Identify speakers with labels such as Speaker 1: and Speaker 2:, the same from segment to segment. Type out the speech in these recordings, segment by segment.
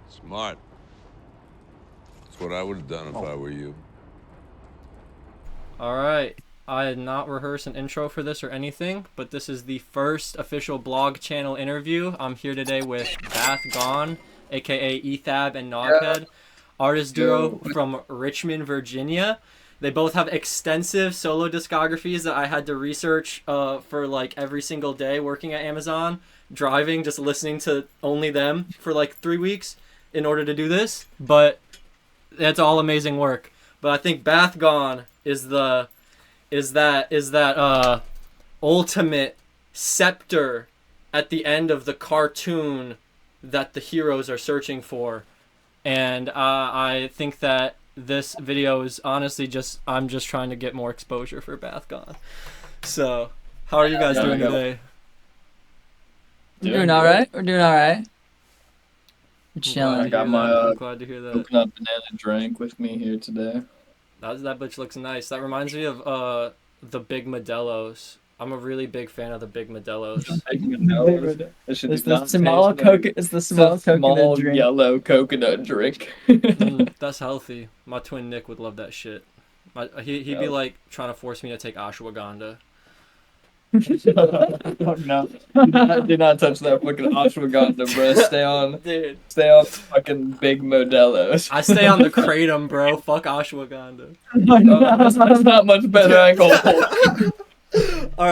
Speaker 1: Smart. That's what I would have done if I were you.
Speaker 2: Alright, I did not rehearse an intro for this or anything, but this is the first official blog channel interview. I'm here today with Bath Gone, aka Ethabbb and Noghevd, artist duo from Richmond, Virginia. They both have extensive solo discographies that I had to research for like every single day working at Amazon, driving, just listening to only them for like 3 weeks in order to do this. But that's all amazing work. But I think Bath Gone is that ultimate scepter at the end of the cartoon that the heroes are searching for. And I think that this video is honestly I'm just trying to get more exposure for Bath Gone. So, how are you guys doing today?
Speaker 3: We're doing all right. We're doing all right. We're chilling.
Speaker 2: I got my I'm glad to hear that.
Speaker 4: Coconut banana drink with me here today.
Speaker 2: That bitch looks nice. That reminds me of the Big Modelo's. I'm a really big fan of the Big Modelo's.
Speaker 3: It's the small coconut drink.
Speaker 4: Yellow coconut drink.
Speaker 2: That's healthy. My twin Nick would love that shit. He'd be like trying to force me to take ashwagandha.
Speaker 4: Oh no! Do not touch that fucking ashwagandha, bro. Stay on fucking Big Modelo's.
Speaker 2: I stay on the kratom, bro. Fuck ashwagandha.
Speaker 4: That's not much better. I ain't gonna
Speaker 2: All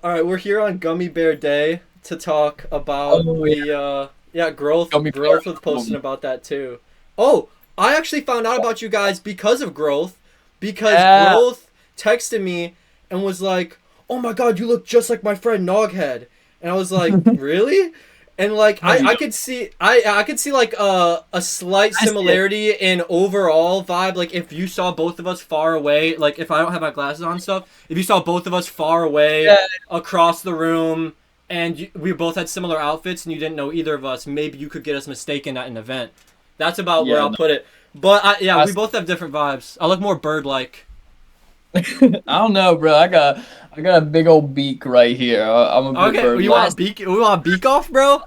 Speaker 2: right. We're here on Gummy Bear Day to talk about growth. Growth was posting about that too. Oh, I actually found out about you guys because of Growth, Growth texted me and was like, "Oh my god, you look just like my friend Noghevd," and I was like, "Really?" And like I could see like a slight similarity in overall vibe. Like if you saw both of us far away, like if I don't have my glasses on and stuff, if you saw both of us far away across the room and we both had similar outfits and you didn't know either of us, maybe you could get us mistaken at an event. That's about where I'll put it. But we both have different vibes. I look more bird-like.
Speaker 4: I don't know, bro. I got a big old beak right here. I'm a big bird.
Speaker 2: We want beak off, bro?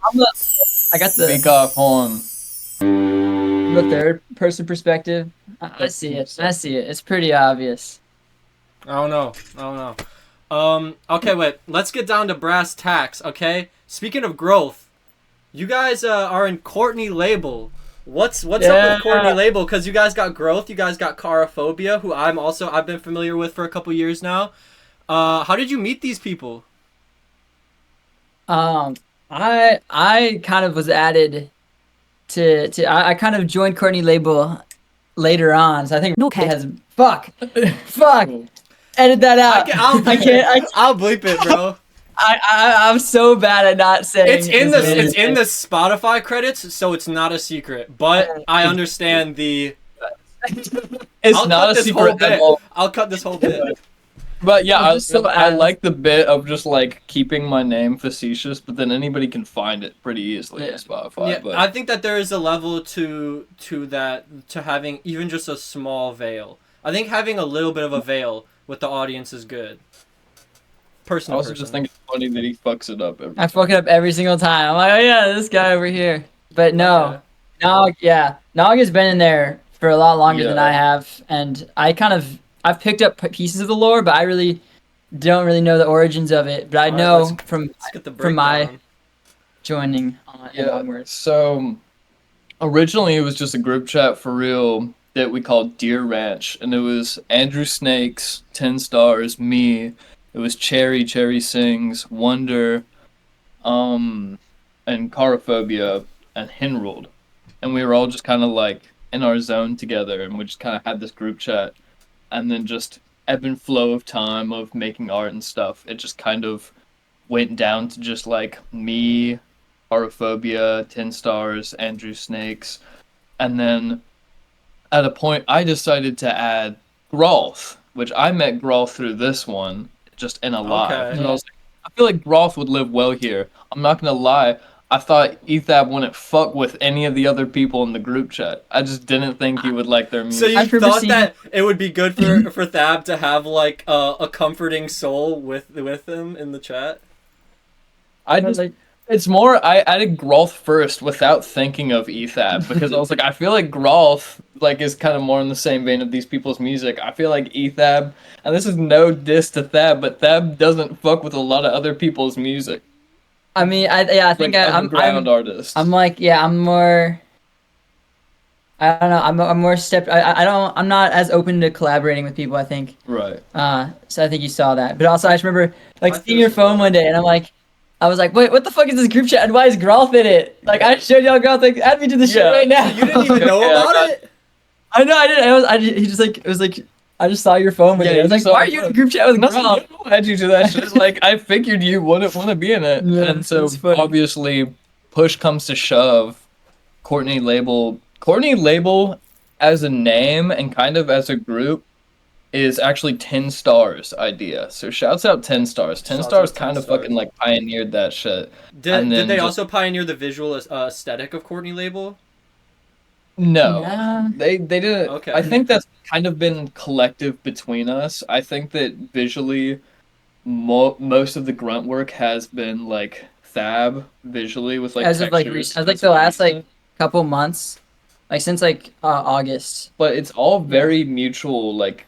Speaker 3: I got the
Speaker 4: beak off horn.
Speaker 3: The third person perspective. I see it. It's pretty obvious.
Speaker 2: I don't know. Okay, wait. Let's get down to brass tacks, okay? Speaking of Growth, you guys are in Courtney Label. What's up with Courtney Label? Because you guys got Growth, you guys got Charaphobia, who I've been familiar with for a couple years now. How did you meet these people?
Speaker 3: I kind of was added to I kind of joined Courtney Label later on, so I think Noghevd has fuck. Edit that out.
Speaker 2: I'll bleep it, bro.
Speaker 3: I'm so bad at not saying
Speaker 2: it's in the Spotify credits, so it's not a secret. But I understand the.
Speaker 4: It's not a secret at all.
Speaker 2: I'll cut this whole bit.
Speaker 4: But yeah, I like the bit of just like keeping my name facetious, but then anybody can find it pretty easily on Spotify.
Speaker 2: Yeah, but I think that there is a level to having even just a small veil. I think having a little bit of a veil with the audience is good. I also
Speaker 4: just think it's funny that he fucks it up.
Speaker 3: I fuck it up every single time. I'm like, oh yeah, this guy over here. But no, Nog has been in there for a lot longer than I have, and I've picked up pieces of the lore, but I really don't really know the origins of it. But I know from my joining on onwards.
Speaker 4: So originally it was just a group chat for real that we called Deer Ranch, and it was Andrew Snakes, 10 Stars, me. It was Cherry Sings, Wonder, and Charaphobia, and Hinrold. And we were all just kind of like in our zone together, and we just kind of had this group chat. And then just ebb and flow of time of making art and stuff, it just kind of went down to just like me, Charaphobia, 10 Stars, Andrew Snakes. And then at a point I decided to add Growth, which I met Growth through this one. Just in a live.
Speaker 2: Okay.
Speaker 4: And I was like, I feel like Growth would live well here. I'm not gonna lie, I thought Ethabbb wouldn't fuck with any of the other people in the group chat. I just didn't think he would like their music.
Speaker 2: So you thought that it would be good for Thab to have like a comforting soul with him in the chat?
Speaker 4: I just It's more, I added Growth first without thinking of Ethabbb because I was like, I feel like Growth like is kind of more in the same vein of these people's music. I feel like Ethabbb, and this is no diss to Thab, but Thab doesn't fuck with a lot of other people's music.
Speaker 3: I mean, I think
Speaker 4: Like
Speaker 3: I'm
Speaker 4: underground artists.
Speaker 3: I'm like, yeah, I'm more. I don't know. I'm more I don't. I'm not as open to collaborating with people. I think.
Speaker 4: Right.
Speaker 3: So I think you saw that. But also, I just remember like
Speaker 2: I
Speaker 3: seeing
Speaker 2: feel
Speaker 3: your phone
Speaker 2: similar.
Speaker 3: one day, and I was like, wait, what the fuck is this group chat? And why is Growth in it? Like, I showed y'all Growth. Like, add me to the shit
Speaker 4: Yeah.
Speaker 3: right now.
Speaker 2: You didn't even know
Speaker 4: Yeah,
Speaker 2: about it?
Speaker 3: I know. I didn't. He just like it was like I just saw your phone one
Speaker 4: Yeah,
Speaker 3: day. I was
Speaker 4: you
Speaker 3: like,
Speaker 4: saw
Speaker 3: why are
Speaker 4: my
Speaker 3: you in
Speaker 4: phone.
Speaker 3: a group chat with
Speaker 4: Nothing
Speaker 3: Growth?
Speaker 4: led you to that shit. Like I figured you wouldn't want to be in it,
Speaker 3: Yeah,
Speaker 4: and so
Speaker 3: it's funny.
Speaker 4: obviously, push comes to shove. Courtney Label as a name and kind of as a group is actually 10 Stars idea. So shouts out 10 Stars. 10
Speaker 2: Shouts
Speaker 4: Stars
Speaker 2: out 10
Speaker 4: kind of
Speaker 2: Stars.
Speaker 4: fucking like pioneered that shit.
Speaker 2: Did
Speaker 4: And then
Speaker 2: they
Speaker 4: just
Speaker 2: also pioneer the visual aesthetic of Courtney Label?
Speaker 4: no.
Speaker 3: Nah.
Speaker 4: They didn't.
Speaker 2: Okay.
Speaker 4: I think that's kind of been collective between us. I think that visually most of the grunt work has been like Thab visually with like
Speaker 3: As of like
Speaker 4: textures.
Speaker 3: as like the last like couple months, like since like August.
Speaker 4: But it's all very mutual. Like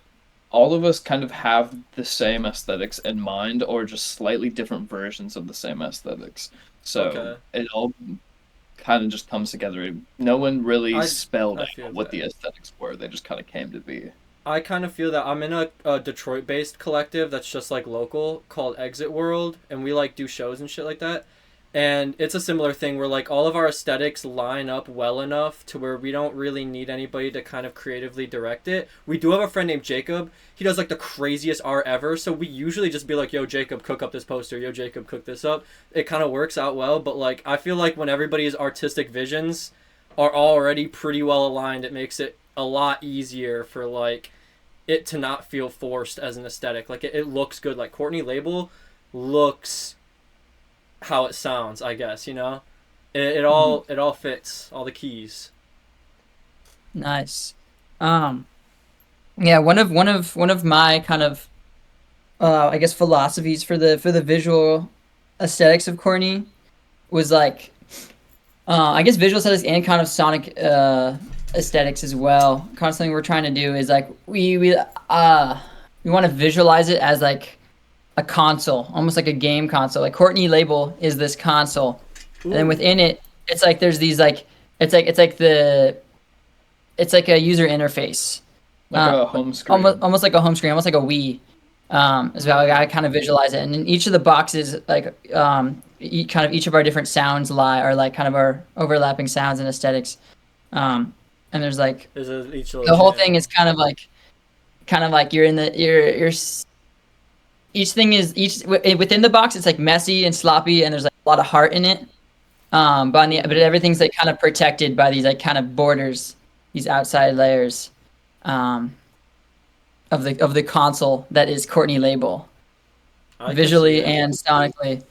Speaker 4: all of us kind of have the same aesthetics in mind, or just slightly different versions of the same aesthetics. So
Speaker 2: Okay.
Speaker 4: it all kind of just comes together. No one really spelled
Speaker 2: I
Speaker 4: out
Speaker 2: feel
Speaker 4: what
Speaker 2: that.
Speaker 4: the aesthetics were. They just kind of came to be.
Speaker 2: I kind of feel that I'm in a Detroit-based collective that's just like local called Exit World, and we like do shows and shit like that. And it's a similar thing where like all of our aesthetics line up well enough to where we don't really need anybody to kind of creatively direct it. We do have a friend named Jacob. He does like the craziest art ever, so we usually just be like, "Yo, Jacob, cook up this poster. Yo, Jacob, cook this up." It kind of works out well, but like I feel like when everybody's artistic visions are already pretty well aligned, it makes it a lot easier for like it to not feel forced as an aesthetic. Like it looks good. Like Courtney Label looks how it sounds, I guess, you know? It all fits, all the keys.
Speaker 3: Nice. Yeah, one of my kind of I guess philosophies for the visual aesthetics of Courtney was like I guess visual aesthetics and kind of sonic aesthetics as well. Kind of something we're trying to do is like we want to visualize it as like a console, almost like a game console. Like Courtney Label is this console, and then within it, it's like there's these like it's like a user interface,
Speaker 4: Like a home screen.
Speaker 3: almost like a home screen, almost like a Wii. Is how I kind of visualize it, and in each of the boxes, like each of our different sounds are like kind of our overlapping sounds and aesthetics. And there's like the whole thing is kind of like you're in the you're each thing is within the box. It's like messy and sloppy, and there's like a lot of heart in it. But everything's like kind of protected by these like kind of borders, these outside layers, of the console that is Courtney Label, visually and sonically.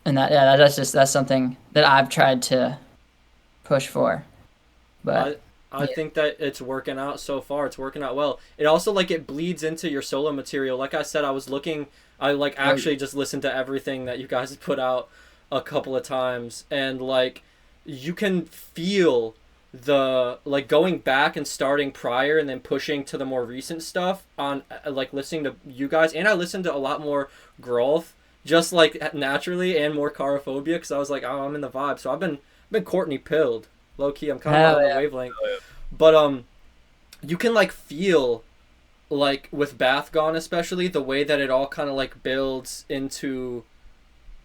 Speaker 3: And that's something that I've tried to push for. But
Speaker 2: I think that it's working out so far. It's working out well. It also like it bleeds into your solo material. Like I said, I like actually just listened to everything that you guys have put out a couple of times, and like you can feel the like going back and starting prior and then pushing to the more recent stuff on like listening to you guys. And I listened to a lot more Growth just like naturally, and more Carophobia because I was like, oh, I'm in the vibe. So I've been Courtney pilled. Low key, I'm kind of on the wavelength. But you can like feel like with Bath Gone especially the way that it all kind of like builds into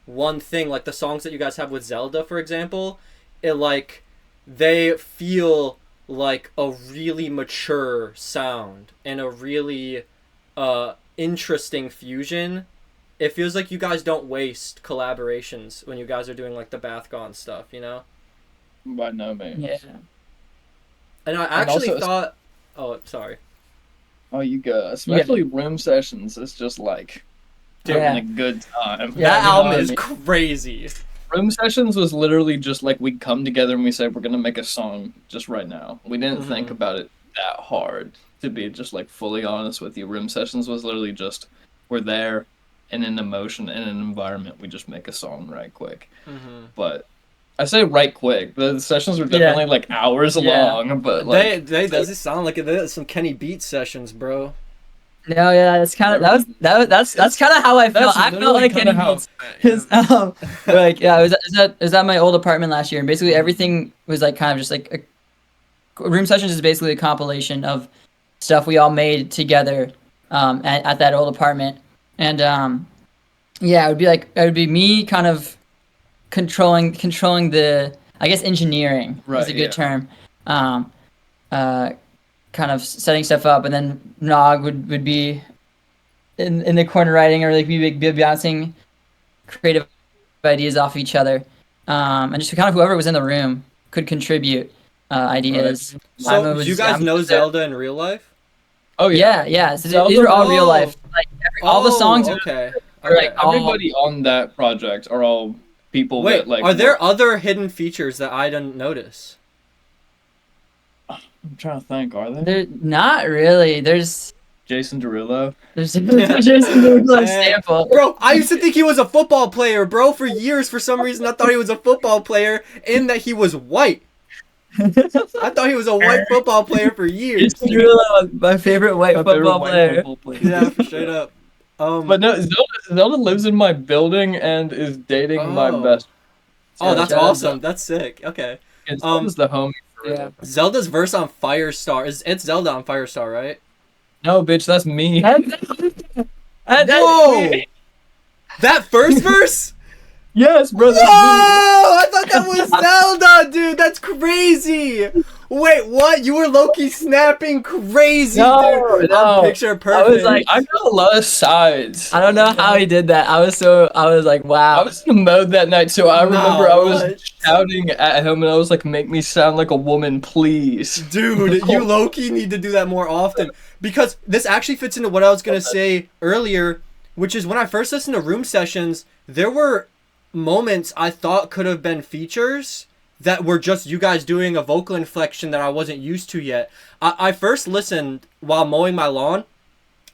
Speaker 2: one thing. Like the songs that you guys have with Zelda, for example, it like they feel like a really mature sound and a really interesting fusion. It feels like you guys don't waste collaborations when you guys are doing like the Bath Gone stuff, you know?
Speaker 4: By no means.
Speaker 3: yeah.
Speaker 2: And I actually
Speaker 4: also-
Speaker 2: thought... Oh, sorry.
Speaker 4: Oh, you go. Especially Room Sessions. It's just like having a good time.
Speaker 3: Yeah,
Speaker 2: That
Speaker 3: you know
Speaker 2: album
Speaker 3: what I
Speaker 2: is
Speaker 3: mean.
Speaker 2: crazy.
Speaker 4: Room Sessions was literally just like we'd come together and we said we're gonna make a song just right now. We didn't think about it that hard, to be just like fully honest with you. Room Sessions was literally just we're there, in an emotion, in an environment, we just make a song right quick.
Speaker 2: Mm-hmm.
Speaker 4: But I say right quick. The sessions were definitely like hours long, but like
Speaker 2: does it sound like it? Some Kenny Beats sessions, bro.
Speaker 3: No, yeah, that's kind of that's kind of how I felt. I felt like Kenny Beats. Like yeah, it was at my old apartment last year, and basically everything was like kind of just like room sessions is basically a compilation of stuff we all made together at that old apartment, and yeah, it would be me kind of controlling the, I guess, engineering is a good term. Kind of setting stuff up, and then Nog would be in the corner writing, or like be bouncing creative ideas off each other, and just kind of whoever was in the room could contribute ideas.
Speaker 2: Right. So do you guys know Zelda in real life?
Speaker 4: Oh
Speaker 3: yeah. So these are all real life. Like all the songs.
Speaker 2: Okay.
Speaker 3: Like
Speaker 4: everybody on that project are all people.
Speaker 2: Wait,
Speaker 4: that, like,
Speaker 2: are there other hidden features that I didn't notice?
Speaker 4: I'm trying to think. Are there?
Speaker 3: They're not really. There's
Speaker 4: Jason Derulo.
Speaker 3: There's Jason Derulo sample.
Speaker 2: Bro, I used to think he was a football player, bro. For years, for some reason, I thought he was a football player, in that he was white. I thought he was a white football player for years.
Speaker 3: Jason Derulo, my favorite white football player.
Speaker 2: Yeah, straight up.
Speaker 4: But no, Zelda lives in my building and is dating my best.
Speaker 2: Oh, that's awesome. That's sick. Okay.
Speaker 4: Zelda's the homie.
Speaker 3: Yeah.
Speaker 2: Zelda's verse on Firestar. It's Zelda on Firestar, right?
Speaker 4: No, bitch, that's me.
Speaker 2: Whoa! That first verse?
Speaker 4: Yes, bro.
Speaker 2: Whoa! I thought that was Zelda, dude. That's crazy. Wait, what? You were low-key snapping crazy, dude.
Speaker 3: No.
Speaker 2: Picture perfect.
Speaker 3: I was like,
Speaker 4: I got a lot of sides.
Speaker 3: I don't know how he did that. I was like, wow.
Speaker 4: I was in the mode that night, so I remember I was shouting at him, and I was like, "Make me sound like a woman, please."
Speaker 2: Dude, you low-key need to do that more often. Because this actually fits into what I was going to say earlier, which is when I first listened to Room Sessions, there were moments I thought could have been features that were just you guys doing a vocal inflection that I wasn't used to yet. I first listened while mowing my lawn.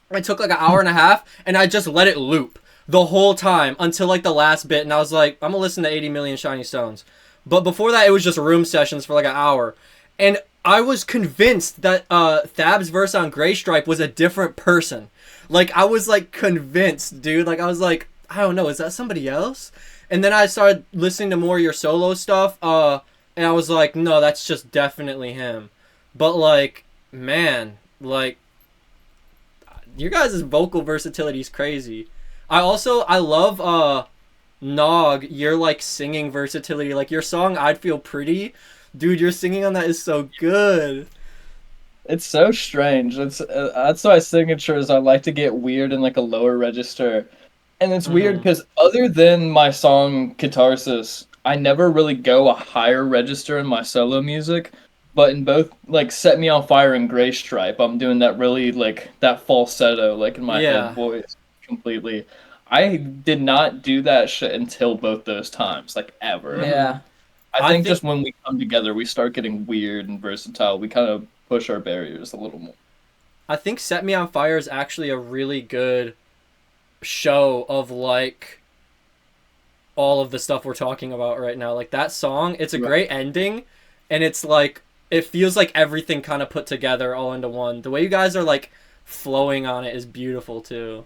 Speaker 2: It took like an hour and a half, and I just let it loop the whole time until like the last bit, and I was like, I'm gonna listen to 80 Million Shiny Stones. But before that, it was just Room Sessions for like an hour. And I was convinced that Ethabb's verse on Gray Stripe was a different person. Like, I was like convinced, dude. Like, I was like, I don't know, is that somebody else? And then I started listening to more of your solo stuff, and I was like, no, that's just definitely him. But, like, man, like, your guys' vocal versatility is crazy. I love, Nog, your, like, singing versatility. Like, your song, I'd Feel Pretty, dude, your singing on that is so good.
Speaker 4: It's so strange. That's why signatures, I like to get weird in, like, a lower register. And it's weird because other than my song Catharsis, I never really go a higher register in my solo music. But in both, like, Set Me on Fire and Gray Stripe, I'm doing that really, like, that falsetto, like, in my head voice completely. I did not do that shit until both those times, like, ever.
Speaker 3: Yeah.
Speaker 4: I think just when we come together, we start getting weird and versatile. We kind of push our barriers a little more.
Speaker 2: I think Set Me on Fire is actually a really good show of, like, all of the stuff we're talking about right now. Like, that song, it's a great ending, and it's like, it feels like everything kind of put together all into one. The way you guys are, like, flowing on it is beautiful too.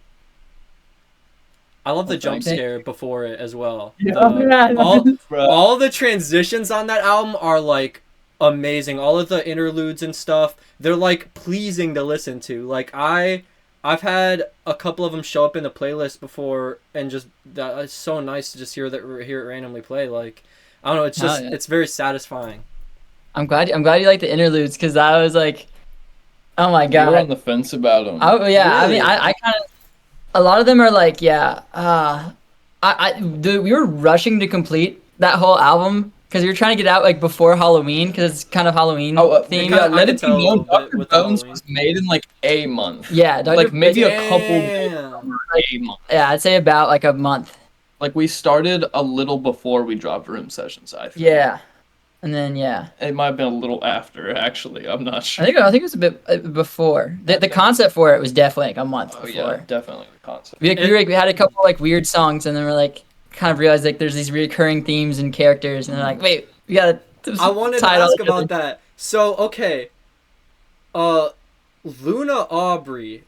Speaker 2: I love the jump scare before it as well. All the transitions on that album are, like, amazing. All of the interludes and stuff, they're, like, pleasing to listen to. Like, I've had a couple of them show up in the playlist before, and just it's so nice to just hear it randomly play. Like, I don't know, it's just it's very satisfying.
Speaker 3: I'm glad you like the interludes, because I was like, oh my god,
Speaker 4: you were on the fence about them.
Speaker 3: Oh yeah,
Speaker 2: really?
Speaker 3: I mean, I kind of, a lot of them are like, we were rushing to complete that whole album because we were trying to get out like before Halloween, because it's kind of Halloween theme.
Speaker 4: Yeah, let it be known, Dr. Bones was made in like a month.
Speaker 3: Yeah,
Speaker 4: like maybe a couple days, a month.
Speaker 3: Yeah, I'd say about like a month.
Speaker 4: Like, we started a little before we dropped Room Sessions, I think.
Speaker 3: Yeah. And then yeah,
Speaker 4: It might have been a little after, actually. I'm not sure.
Speaker 3: I think it was a bit before. The concept for it was definitely like a month
Speaker 4: Oh
Speaker 3: before.
Speaker 4: yeah, definitely the concept.
Speaker 3: We had a couple like weird songs, and then we're like kind of realized like there's these recurring themes and characters, and they're like, wait, we gotta.
Speaker 2: I wanted to ask about that. So okay, Luna Aubrey,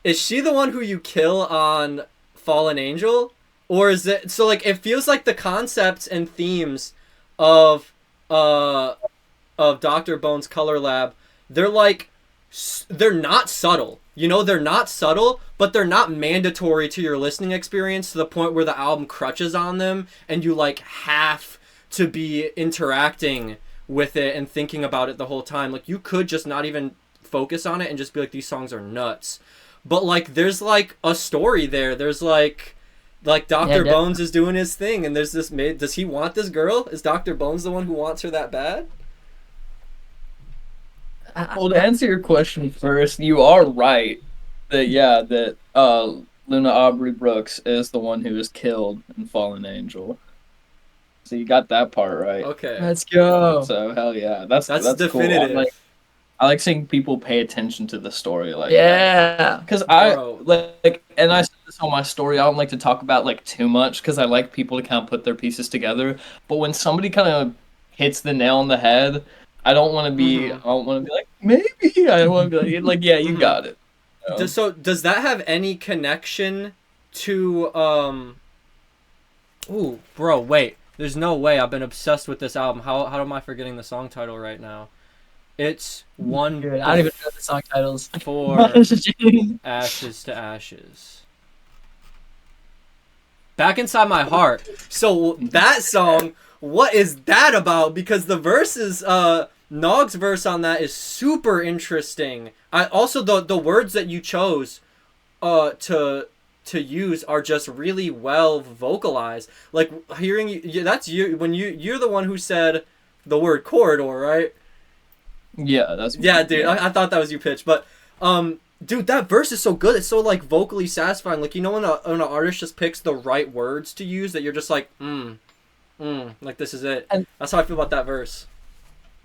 Speaker 2: is she the one who you kill on Fallen Angel, or is it so like it feels like the concepts and themes of Dr. Bones' Color Lab, they're like they're not subtle. You know, they're not subtle, but they're not mandatory to your listening experience to the point where the album crutches on them and you like have to be interacting with it and thinking about it the whole time. Like you could just not even focus on it and just be like, these songs are nuts. But like there's like a story there. There's like Dr. Bones is doing his thing, and there's this does he want this girl? Is Dr. Bones the one who wants her that bad?
Speaker 4: Well, to answer your question first, you are right that Luna Aubrey Brooks is the one who was killed in Fallen Angel. So you got that part right.
Speaker 2: Okay.
Speaker 3: Let's go.
Speaker 4: So hell yeah, that's
Speaker 2: definitive.
Speaker 4: Cool. I like seeing people pay attention to the story like
Speaker 3: that.
Speaker 4: Because I like, and I said this on my story. I don't like to talk about like too much because I like people to kind of put their pieces together. But when somebody kind of hits the nail on the head, I don't want to be. I don't want to be like maybe. I want to be like yeah, you got it. You know?
Speaker 2: So does that have any connection to Ooh, bro, wait. There's no way. I've been obsessed with this album. How am I forgetting the song title right now? It's one.
Speaker 3: Dude, I don't even know the song titles.
Speaker 2: For Ashes to Ashes. Back Inside My Heart. So that song, what is that about? Because the verses, Nog's verse on that is super interesting. Also the words that you chose, to use are just really well vocalized. Like hearing you, that's you when you're the one who said the word corridor, right?
Speaker 4: Yeah, that's
Speaker 2: yeah, dude. Yeah. I thought that was you, Pitch, but dude, that verse is so good. It's so like vocally satisfying. Like you know when an artist just picks the right words to use, that you're just like like this is it. And that's how I feel about that verse.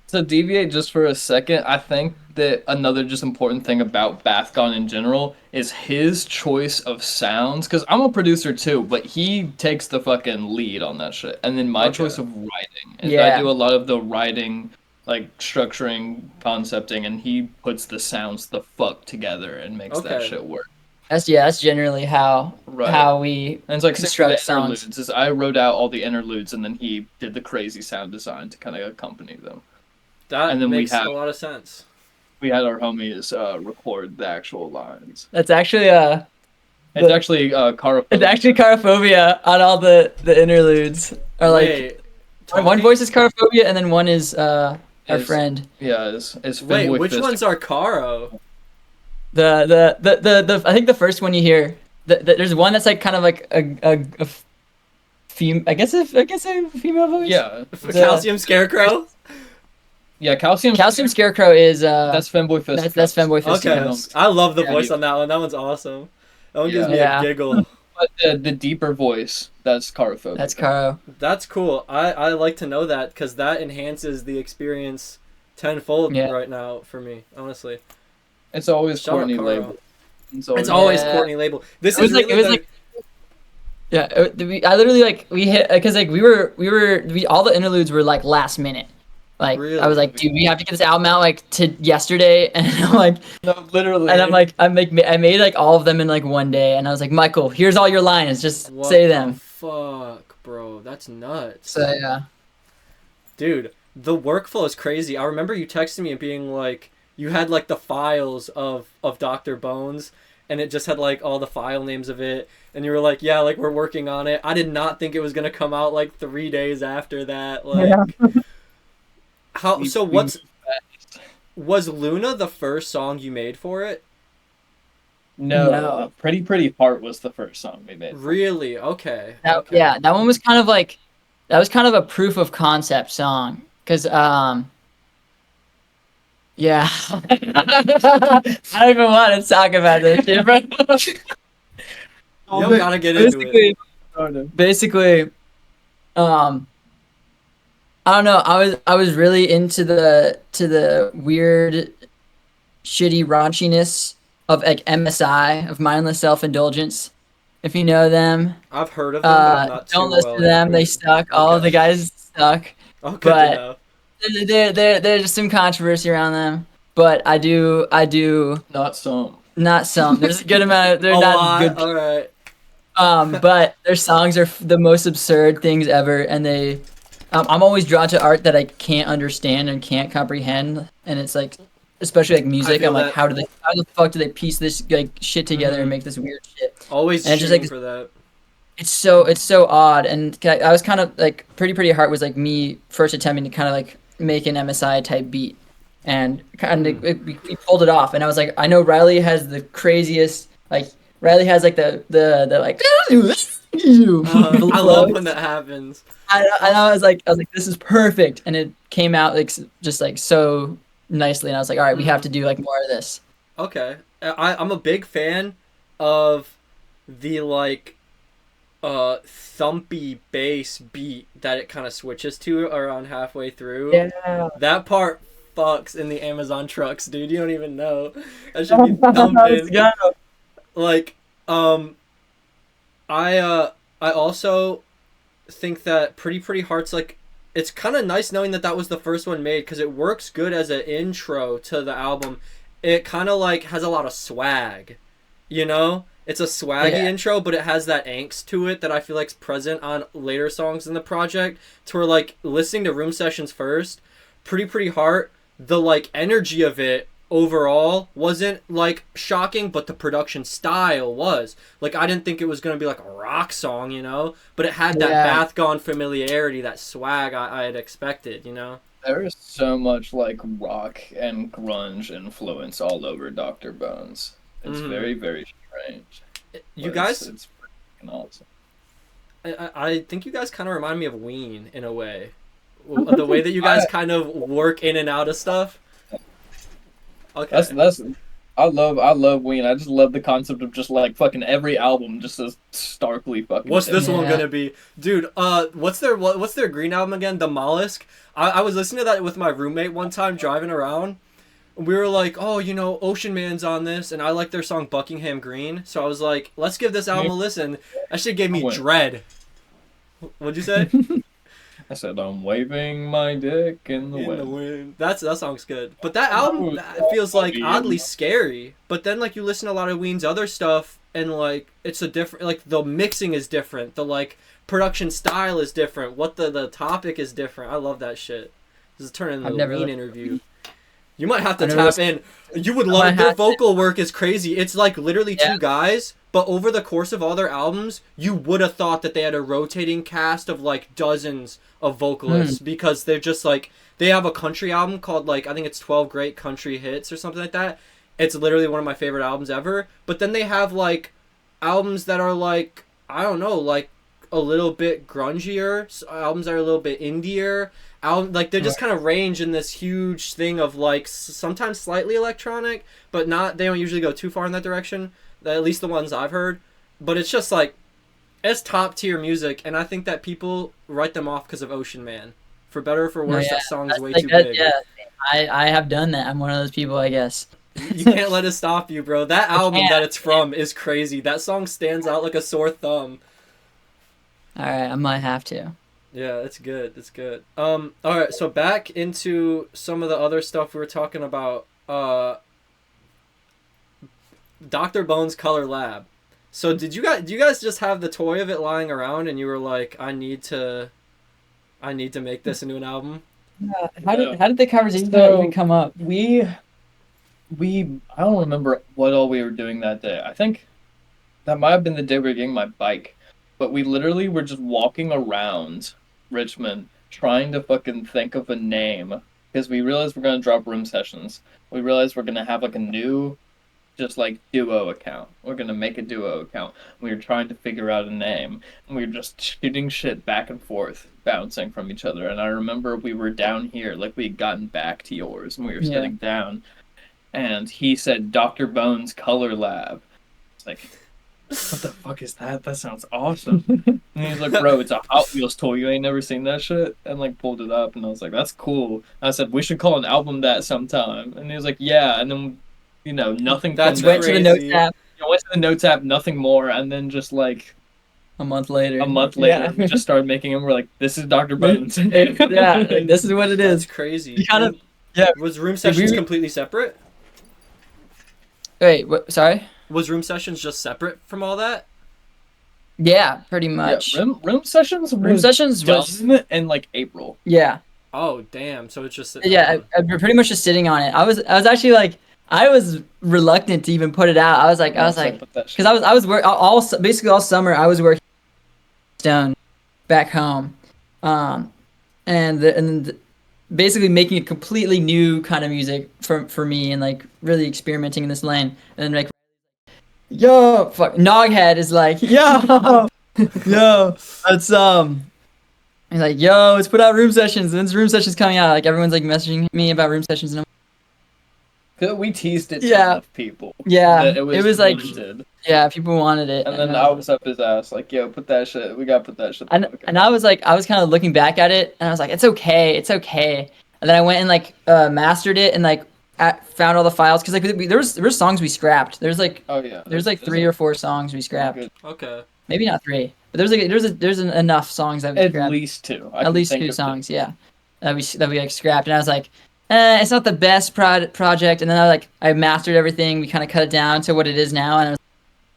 Speaker 4: To deviate just for a second, I think that another just important thing about Bathgone in general is his choice of sounds. Because I'm a producer too, but he takes the fucking lead on that shit. And then my choice of writing. And I do a lot of the writing, like structuring, concepting, and he puts the sounds the fuck together and makes that shit work.
Speaker 3: That's generally how we
Speaker 4: and it's like
Speaker 3: construct
Speaker 4: sounds.
Speaker 3: songs.
Speaker 4: Is I wrote out all the interludes and then he did the crazy sound design to kind of accompany them.
Speaker 2: That makes a lot of sense.
Speaker 4: We had our homies record the actual lines.
Speaker 3: That's actually
Speaker 4: It's actually Carophobia.
Speaker 3: It's actually Carophobia on all the interludes. Or like one voice is Carophobia and then one is our friend.
Speaker 4: Yeah, is
Speaker 2: wait, which ones are Caro?
Speaker 3: The I think the first one you hear. There's one that's like kind of like a female. I guess a female voice.
Speaker 4: Yeah,
Speaker 2: Calcium Scarecrow.
Speaker 4: Yeah, Calcium
Speaker 3: Scarecrow is
Speaker 4: that's Femboy Fist.
Speaker 3: That's Femboy Fist.
Speaker 2: Okay, I love the voice on that one. That one's awesome. That one gives me a giggle.
Speaker 4: But the deeper voice, that's Carophobia.
Speaker 3: That's Caro.
Speaker 2: That's cool. I like to know that because that enhances the experience tenfold right now for me. Honestly,
Speaker 4: it's always Courtney Label.
Speaker 2: It's always Courtney Label. This is
Speaker 3: like
Speaker 2: really
Speaker 3: it was like. Yeah, I literally like we hit because like we all the interludes were like last minute. Like really? I was like, dude, we have to get this album out like to yesterday, and I'm like,
Speaker 4: no, literally,
Speaker 3: and I'm like, I made like all of them in like one day, and I was like, Michael, here's all your lines, just say them.
Speaker 2: Fuck, bro, that's nuts.
Speaker 3: So yeah,
Speaker 2: dude, the workflow is crazy. I remember you texting me and being like, you had like the files of Dr. Bones, and it just had like all the file names of it, and you were like, yeah, like we're working on it. I did not think it was gonna come out like 3 days after that, like. Yeah. How so? Was Luna the first song you made for it?
Speaker 4: No. Pretty Heart was the first song we made.
Speaker 2: Really? Okay.
Speaker 3: Yeah, that one was kind of like a proof of concept song because yeah, I don't even want to talk about this shit, bro.
Speaker 2: You gotta get into it.
Speaker 3: Basically, I don't know. I was really into the weird, shitty raunchiness of like MSI, of mindless self indulgence. If you know them,
Speaker 2: I've heard of them, but I'm not
Speaker 3: don't
Speaker 2: too
Speaker 3: listen
Speaker 2: well
Speaker 3: to them. They
Speaker 2: into.
Speaker 3: suck. All of the
Speaker 2: Okay.
Speaker 3: guys suck.
Speaker 2: Oh, good to
Speaker 3: But
Speaker 2: know.
Speaker 3: there's just some controversy around them. But I do
Speaker 4: Not some.
Speaker 3: not some. There's a good amount of
Speaker 2: A
Speaker 3: they're not
Speaker 2: lot.
Speaker 3: good.
Speaker 2: All right.
Speaker 3: But their songs are the most absurd things ever, and I'm always drawn to art that I can't understand and can't comprehend, and it's like, especially like
Speaker 2: I
Speaker 3: music,
Speaker 2: feel
Speaker 3: I'm like,
Speaker 2: that.
Speaker 3: how the fuck do they piece this like shit together and
Speaker 2: Mhm.
Speaker 3: make this weird shit?
Speaker 2: Always
Speaker 3: And it's just
Speaker 2: shooting
Speaker 3: like
Speaker 2: for that.
Speaker 3: it's so odd, and I was kind of like Pretty Heart was like me first attempting to kind of like make an MSI type beat, and kind of we pulled it off, and I was like, I know Riley has the craziest like Riley has like the like
Speaker 2: I love
Speaker 3: flow.
Speaker 2: when that happens.
Speaker 3: I was like, this is perfect, and it came out like just like so nicely, and I was like, all right, we have to do like more of this.
Speaker 2: Okay. I'm a big fan of the like thumpy bass beat that it kind of switches to around halfway through.
Speaker 3: Yeah.
Speaker 2: That part fucks in the Amazon trucks, dude. You don't even know. That should be
Speaker 3: Let's
Speaker 2: thumping.
Speaker 3: go.
Speaker 2: Like, I also think that Pretty Heart's like it's kind of nice knowing that that was the first one made because it works good as an intro to the album. It kind of like has a lot of swag, you know? It's a swaggy intro, but it has that angst to it that I feel like's present on later songs in the project. To where like listening to Room Sessions first, Pretty Heart, the like energy of it overall wasn't like shocking, but the production style was. Like I didn't think it was gonna be like a rock song, you know, but it had that bath gone familiarity, that swag I had expected, you know.
Speaker 4: There is so much like rock and grunge influence all over Dr. Bones. It's very, very strange.
Speaker 2: You
Speaker 4: But
Speaker 2: guys,
Speaker 4: it's freaking awesome.
Speaker 2: I think you guys kind of remind me of Ween in a way. The way that you guys kind of work in and out of stuff. Okay.
Speaker 4: That's I love Ween. I just love the concept of just like fucking every album just as starkly fucking.
Speaker 2: What's this one
Speaker 3: Yeah.
Speaker 2: gonna be, dude? What's their green album again? The Mollusk. I was listening to that with my roommate one time driving around. We were like, oh, you know, Ocean Man's on this, and I like their song Buckingham Green. So I was like, let's give this album a listen. That shit gave me dread. What'd you say?
Speaker 4: I said I'm waving my dick in the wind.
Speaker 2: Wind. That song's good. But that album that feels like oddly scary. But then like you listen to a lot of Ween's other stuff and like it's a different like the mixing is different. The like production style is different. What the topic is different. I love that shit. This is turning into a Ween interview. You might have to tap in. You would love their vocal work is crazy. It's like literally two guys, but over the course of all their albums, you would have thought that they had a rotating cast of like dozens of vocalists because they're just like they have a country album called like I think it's 12 Great Country Hits or something like that. It's literally one of my favorite albums ever. But then they have like albums that are like I don't know, like a little bit grungier, albums that are a little bit indier. Like they just kind of range in this huge thing of like sometimes slightly electronic, but not. They don't usually go too far in that direction. At least the ones I've heard. But it's just like it's top tier music, and I think that people write them off because of Ocean Man. For better or for worse, that song's way too big.
Speaker 3: Yeah, I have done that. I'm one of those people, I guess.
Speaker 2: You can't let it stop you, bro. That album that it's from is crazy. That song stands out like a sore thumb.
Speaker 3: All right, I might have to.
Speaker 2: Yeah, it's good. It's good. All right. So back into some of the other stuff we were talking about. Dr. Bones Color Lab. So do you guys just have the toy of it lying around, and you were like, I need to make this into an album?
Speaker 3: How did the conversation even come up?
Speaker 4: We I don't remember what all we were doing that day. I think that might have been the day we were getting my bike. But we literally were just walking around Richmond trying to fucking think of a name because we realized we're going to drop Room Sessions. We realized we're going to have like a new just like duo account. We're going to make a duo account. We were trying to figure out a name and we were just shooting shit back and forth, bouncing from each other. And I remember we were down here, like we had gotten back to yours and we were sitting down and he said Dr. Bones Color Lab. It's like what the fuck is that? That sounds awesome. And he's like, bro, it's a Hot Wheels toy. You ain't never seen that shit? And like pulled it up, and I was like, that's cool. And I said, we should call an album that sometime. And he was like, yeah. And then, you know, nothing.
Speaker 2: That's
Speaker 3: Went to the notes app.
Speaker 4: Went to the notes app, nothing more, and then just like
Speaker 3: A month later,
Speaker 4: we just started making them. We're like, this is Dr. Bones.
Speaker 3: Yeah, like, this is what it is.
Speaker 2: That's crazy.
Speaker 3: You kind of,
Speaker 2: Was room sessions completely separate?
Speaker 3: Wait, what? Sorry.
Speaker 2: Was room sessions just separate from all that?
Speaker 3: Yeah, pretty much.
Speaker 4: Yeah, room sessions.
Speaker 3: Room sessions was
Speaker 4: in like April.
Speaker 3: Yeah.
Speaker 2: Oh damn! So it's just
Speaker 3: Yeah, I pretty much just sitting on it. I was actually like, I was reluctant to even put it out. I was like, because I was basically all summer I was working Stone back home, and basically making a completely new kind of music for me, and like really experimenting in this lane, and then like, yo, fuck, Noghevd is like, yo, yo, let's he's like, yo, let's put out room sessions, and then room sessions coming out, like everyone's like messaging me about room sessions, and I'm
Speaker 4: we teased it to enough people.
Speaker 3: Yeah,
Speaker 4: it was like,
Speaker 3: wanted. Yeah, people wanted it.
Speaker 4: And then I was up his ass, like, yo, put that shit, we gotta put that shit.
Speaker 3: And I was like, I was kind of looking back at it, and I was like, it's okay. And then I went and like mastered it, and like found all the files, because like there was songs we scrapped. There's like, there's like 3 or 4 songs we scrapped.
Speaker 2: Okay.
Speaker 3: Maybe not 3, but there's enough songs that we scrapped.
Speaker 4: At least 2.
Speaker 3: At least 2 songs, yeah, that we like scrapped, and I was like, it's not the best project. And then I mastered everything. We kind of cut it down to what it is now, and I was like,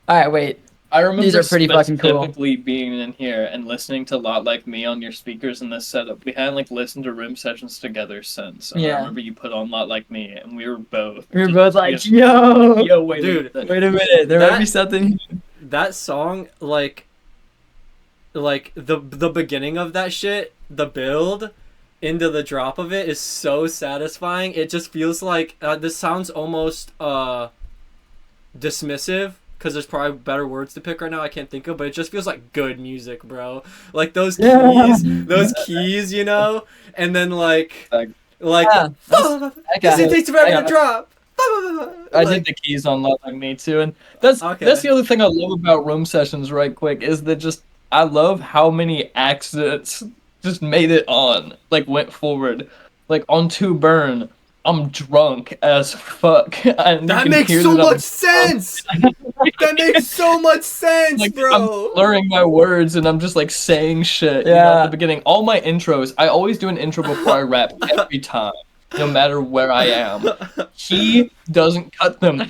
Speaker 3: all right, wait.
Speaker 4: I remember
Speaker 3: these are pretty fucking cool.
Speaker 4: Specifically being in here and listening to a lot like me on your speakers in this setup. We hadn't like listened to room sessions together since. And I remember you put on a lot like me, and we were both.
Speaker 3: Like, yo,
Speaker 4: wait,
Speaker 2: dude,
Speaker 3: wait a minute. There might be something.
Speaker 2: That song, like the beginning of that shit, the build into the drop of it is so satisfying. It just feels like this sounds almost dismissive, because there's probably better words to pick right now I can't think of, but it just feels like good music, bro. Like those keys, you know, and then like it takes forever to drop.
Speaker 4: I did the keys on Lot Like Me too, and that's the other thing I love about room sessions. Right quick is that I love how many accidents just made it on, like went forward, like on 2 Burn. I'm drunk as fuck.
Speaker 2: That makes so much sense. That makes so much sense, like, bro.
Speaker 4: I'm blurring my words and I'm just like saying shit. You know, at the beginning, all my intros, I always do an intro before I rap every time, no matter where I am. He doesn't cut them,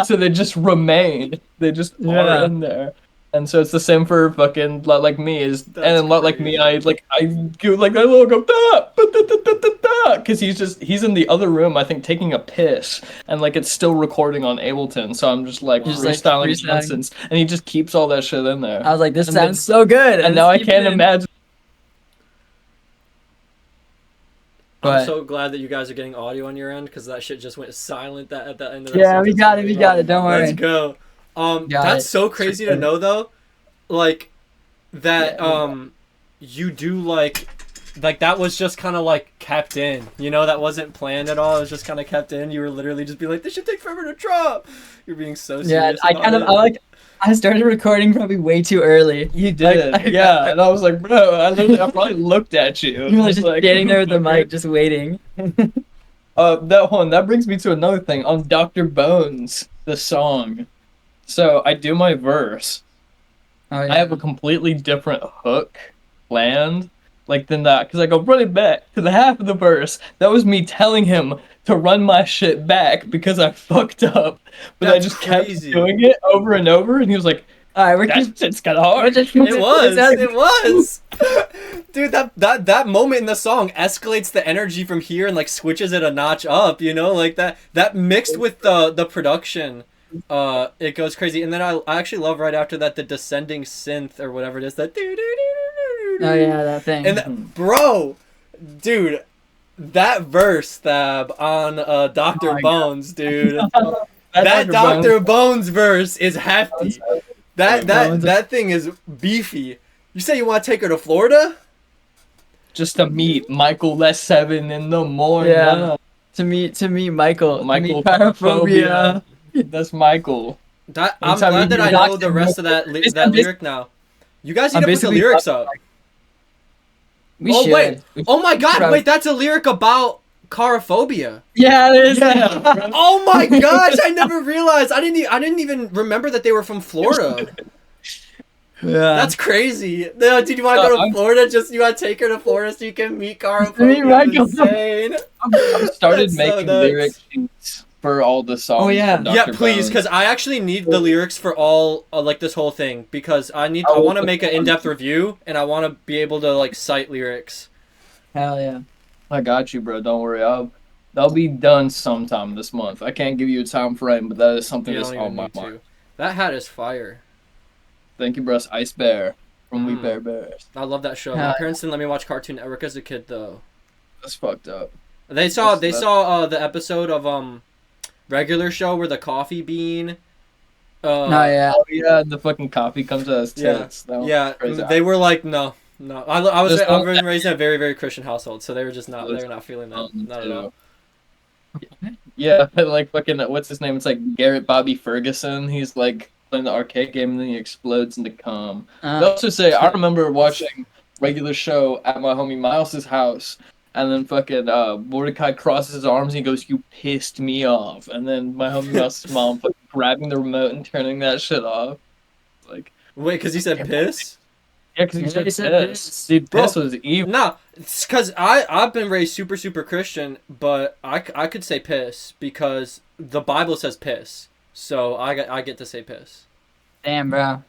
Speaker 4: so they just remain. They just are in there. And so it's the same for fucking Lot Like Me Lot Like Me, I go like that little go da, because he's in the other room, I think, taking a piss, and like it's still recording on Ableton, so I'm just like freestyling nonsense, and he just keeps all that shit in there.
Speaker 3: I was like, this sounds so good,
Speaker 4: and now I can't imagine.
Speaker 2: I'm so glad that you guys are getting audio on your end, because that shit just went silent at the end of that.
Speaker 3: Yeah, we got it. Don't worry.
Speaker 2: Let's go. That's so crazy to know though, like that you do like that was just kind of like kept in, you know, that wasn't planned at all. It was just kind of kept in. You were literally just be like, this should take forever to drop. You're being so serious.
Speaker 3: Yeah, I started recording probably way too early.
Speaker 4: You did, and I was like, bro, I probably looked at you.
Speaker 3: You were just like, standing there with the mic, just waiting.
Speaker 4: That brings me to another thing on Dr. Bones, the song. So I do my verse.
Speaker 3: Oh, yeah.
Speaker 4: I have a completely different hook planned, like than that, because I go running back to the half of the verse. That was me telling him to run my shit back because I fucked up, but I just kept doing it over and over, and he was like,
Speaker 3: "All right,
Speaker 4: it's kind of hard."
Speaker 2: It was. Dude, that moment in the song escalates the energy from here and like switches it a notch up. You know, like that mixed with the production. It goes crazy, and then I actually love right after that the descending synth or whatever it is, that
Speaker 3: oh yeah, that thing.
Speaker 2: And bro, dude, that verse on Dr. Bones, dude. That Dr. Bones verse is hefty. That thing is beefy. You say you want to take her to Florida?
Speaker 4: Just to meet Michael less 7 in the morning.
Speaker 3: Yeah. To meet Michael.
Speaker 4: Michael
Speaker 3: paraphobia.
Speaker 4: That's Michael.
Speaker 2: I'm glad that I know the rest of that lyric now. You guys need to put the lyrics up. Wait. Oh my god, wait, that's a lyric about chorophobia.
Speaker 3: Yeah, it is.
Speaker 4: Yeah.
Speaker 2: Oh my gosh, I never realized. I didn't even remember that they were from Florida.
Speaker 3: Yeah.
Speaker 2: That's crazy. Dude, you want to go to Florida? You want to take her to Florida so you can meet chorophobia? Insane.
Speaker 4: I've started making lyric sheets for all the songs.
Speaker 3: Oh yeah.
Speaker 2: Yeah, please, because I actually need the lyrics for all like this whole thing because I want to make an in-depth review and I want to be able to like cite lyrics.
Speaker 3: Hell yeah.
Speaker 4: I got you, bro. Don't worry. That'll be done sometime this month. I can't give you a time frame, but that is something that's on my mind.
Speaker 2: That hat is fire.
Speaker 4: Thank you, bro. It's Ice Bear from We Bear Bears.
Speaker 2: I love that show. My parents didn't let me watch Cartoon Network as a kid, though.
Speaker 4: That's fucked up.
Speaker 2: They saw the episode of Regular Show where the coffee bean.
Speaker 3: Oh yeah,
Speaker 4: the fucking coffee comes out as tits.
Speaker 2: Yeah, they were like, no. I was raised in a very, very Christian household, so they were just not. They were not feeling that. Not at all.
Speaker 4: Yeah, like fucking what's his name? It's like Garrett Bobby Ferguson. He's like playing the arcade game and then he explodes into cum. They also say I remember watching Regular Show at my homie Miles's house, and then fucking Mordecai crosses his arms and he goes, "You pissed me off," and then my homie Miles's mom fucking grabbing the remote and turning that shit off. Like,
Speaker 2: wait, because he said piss.
Speaker 4: Yeah, because he said piss. Dude, piss was evil.
Speaker 2: No, it's because I've been raised super, super Christian, but I could say piss because the Bible says piss. So I get to say piss.
Speaker 3: Damn, bro.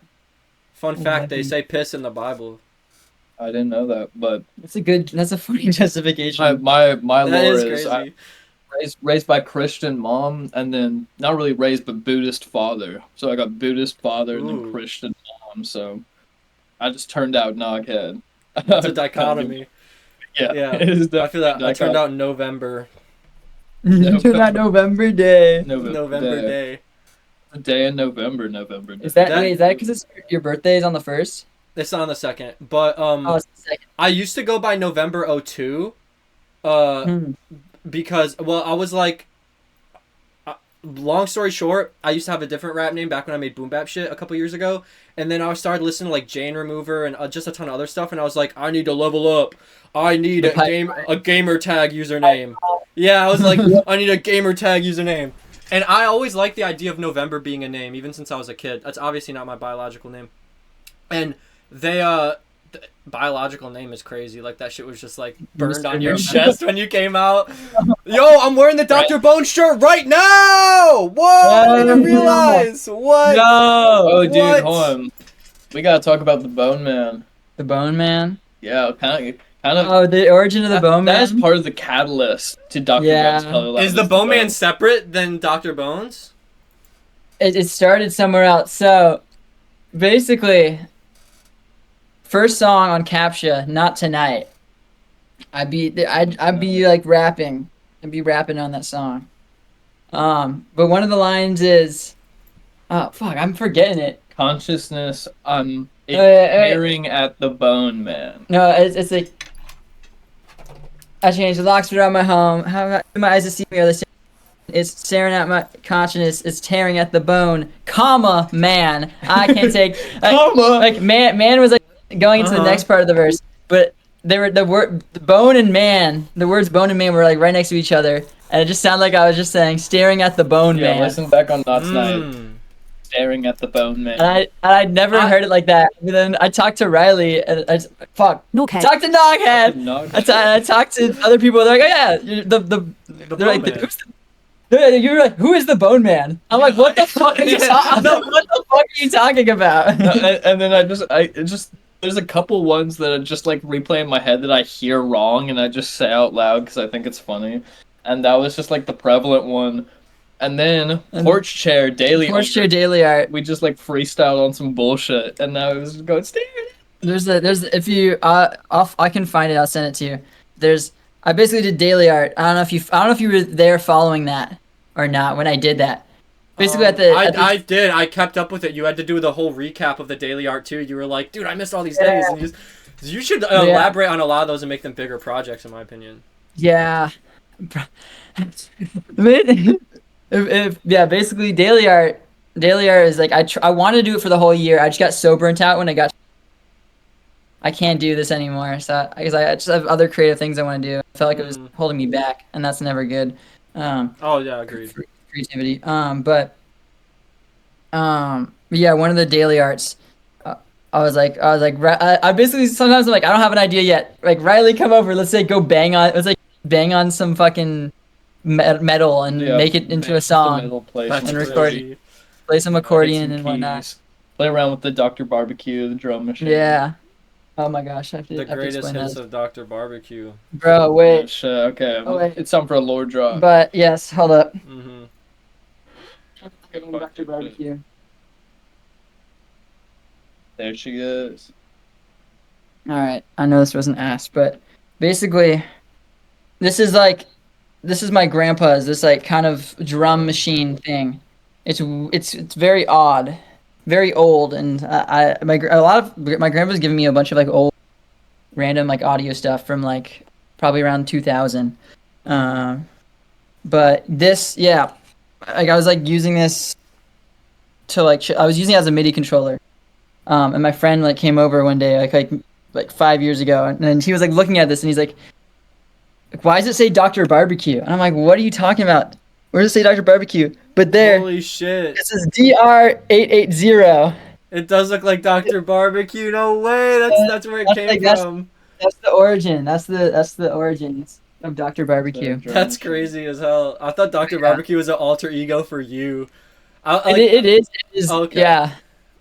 Speaker 2: Fun fact, they say piss in the Bible.
Speaker 4: I didn't know that, but...
Speaker 3: That's a funny justification.
Speaker 4: My lore is
Speaker 2: crazy.
Speaker 4: Raised by Christian mom, and then, not really raised, but Buddhist father. So I got Buddhist father and then Christian mom, so... I just turned out Noghevd.
Speaker 2: It's a dichotomy.
Speaker 4: Yeah.
Speaker 2: I feel that. I turned out November.
Speaker 3: Turned out November Day.
Speaker 2: November Day.
Speaker 4: The day in November Day.
Speaker 3: Is that because your birthday is on the 1st?
Speaker 2: It's on the 2nd. But
Speaker 3: it's the 2nd.
Speaker 2: I used to go by November 02. Because I was like, long story short, I used to have a different rap name back when I made boom bap shit a couple years ago, and then I started listening to like Jane Remover and just a ton of other stuff, and I was like, I need to level up. I need a gamer tag username. Yeah, I was like, I need a gamer tag username. And I always liked the idea of November being a name, even since I was a kid. That's obviously not my biological name. And the biological name is crazy. Like, that shit was just like burned on your chest when you came out. Yo, I'm wearing the Dr. Bone shirt right now! Whoa, I didn't realize! What?
Speaker 3: No!
Speaker 4: Oh, dude, hold on. We gotta talk about the Bone Man.
Speaker 3: The Bone Man?
Speaker 4: Yeah, kind of.
Speaker 3: Oh, the origin of the Bone Man?
Speaker 4: That is part of the catalyst to Dr. Bones' Color Line.
Speaker 2: Is the Bone Man separate than Dr. Bones?
Speaker 3: It started somewhere else. So, basically, first song on Captcha, Not Tonight. I'd be like rapping. I'd be rapping on that song. But one of the lines is, oh fuck, I'm forgetting it.
Speaker 4: Consciousness, I'm staring at the Bone Man.
Speaker 3: No, it's like, I changed the locks around my home. How my eyes to see me are the same. It's staring at my consciousness. It's tearing at the bone. Comma, man. I can't take.
Speaker 4: Comma.
Speaker 3: Like man was like going into the next part of the verse, but they were the bone and man. The words bone and man were like right next to each other, and it just sounded like I was just saying staring at the bone man.
Speaker 4: Yeah, listen back on Not Tonight. Staring at the Bone Man.
Speaker 3: And I'd never heard it like that. And then I talked to Riley, and I talked to Noghevd. I talked to other people. They're like, oh yeah, you're they're like, you're like, who is the Bone Man? I'm like, what the fuck are you talking about?
Speaker 4: And then I just there's a couple ones that are just like replay in my head that I hear wrong, and I just say out loud because I think it's funny. And that was just like the prevalent one. And then Porch Chair Daily Art. We just like freestyled on some bullshit, and now it was going staring.
Speaker 3: There's if you I can find it. I'll send it to you. I basically did daily art. I don't know if you were there following that or not when I did that. Basically
Speaker 2: I did. I kept up with it. You had to do the whole recap of the daily art too. You were like, dude, I missed all these days, and you should elaborate on a lot of those and make them bigger projects, in my opinion.
Speaker 3: Yeah. If basically daily art daily art is like I wanted to do it for the whole year. I just got so burnt out when I can't do this anymore. So I guess I just have other creative things I want to do. I felt like it was holding me back, and that's never good.
Speaker 2: Oh yeah, agreed.
Speaker 3: Creativity. Yeah, one of the daily arts. I was like, I basically sometimes I'm like, I don't have an idea yet. Like, Riley, come over. Let's say go bang on. Let's like bang on some fucking metal and make it into a song and record it. Play some accordion and whatnot.
Speaker 4: Play around with the Dr. Barbecue, the drum machine.
Speaker 3: Yeah. Oh my gosh, I have to.
Speaker 2: The greatest hits of Dr. Barbecue.
Speaker 3: Bro, wait.
Speaker 4: Okay.
Speaker 3: Oh, wait.
Speaker 4: It's time for a lore drop.
Speaker 3: But yes, hold up.
Speaker 4: Dr. Barbecue. There she goes.
Speaker 3: All right, I know this wasn't asked, but basically, this is my grandpa's. This like kind of drum machine thing. It's very odd, very old, and my grandpa's giving me a bunch of like old, random like audio stuff from like probably around 2000. But this, yeah, like I was like using this to like I was using it as a MIDI controller. And my friend like came over one day like 5 years ago, and then he was like looking at this and he's like, why does it say Dr. Barbecue? And I'm like, what are you talking about? Where does it say Dr. Barbecue? But there,
Speaker 2: holy shit,
Speaker 3: this is DR880.
Speaker 2: It does look like Dr. Barbecue. No way. That's where it came from.
Speaker 3: That's the origin. That's the origins of Dr. Barbecue.
Speaker 2: That's crazy as hell. I thought Dr. Barbecue was an alter ego for you.
Speaker 3: It is. Okay. Yeah.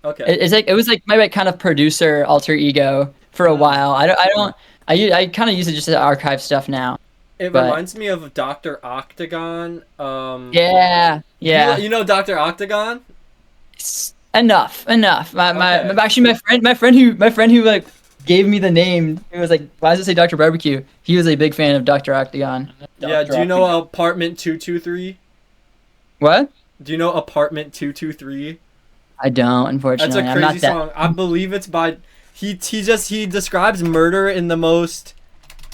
Speaker 2: Okay.
Speaker 3: It was like my kind of producer alter ego for a while. I kind of use it just to archive stuff now.
Speaker 2: It reminds me of Dr. Octagon.
Speaker 3: Yeah.
Speaker 2: You know Dr. Octagon?
Speaker 3: Enough. My friend who like gave me the name, he was like, why does it say Dr. Barbecue? He was a big fan of Dr. Octagon.
Speaker 2: Yeah, do you know Apartment 223?
Speaker 3: What?
Speaker 2: Do you know Apartment 223?
Speaker 3: I don't, unfortunately.
Speaker 2: That's a crazy song. I believe it's by he describes murder in the most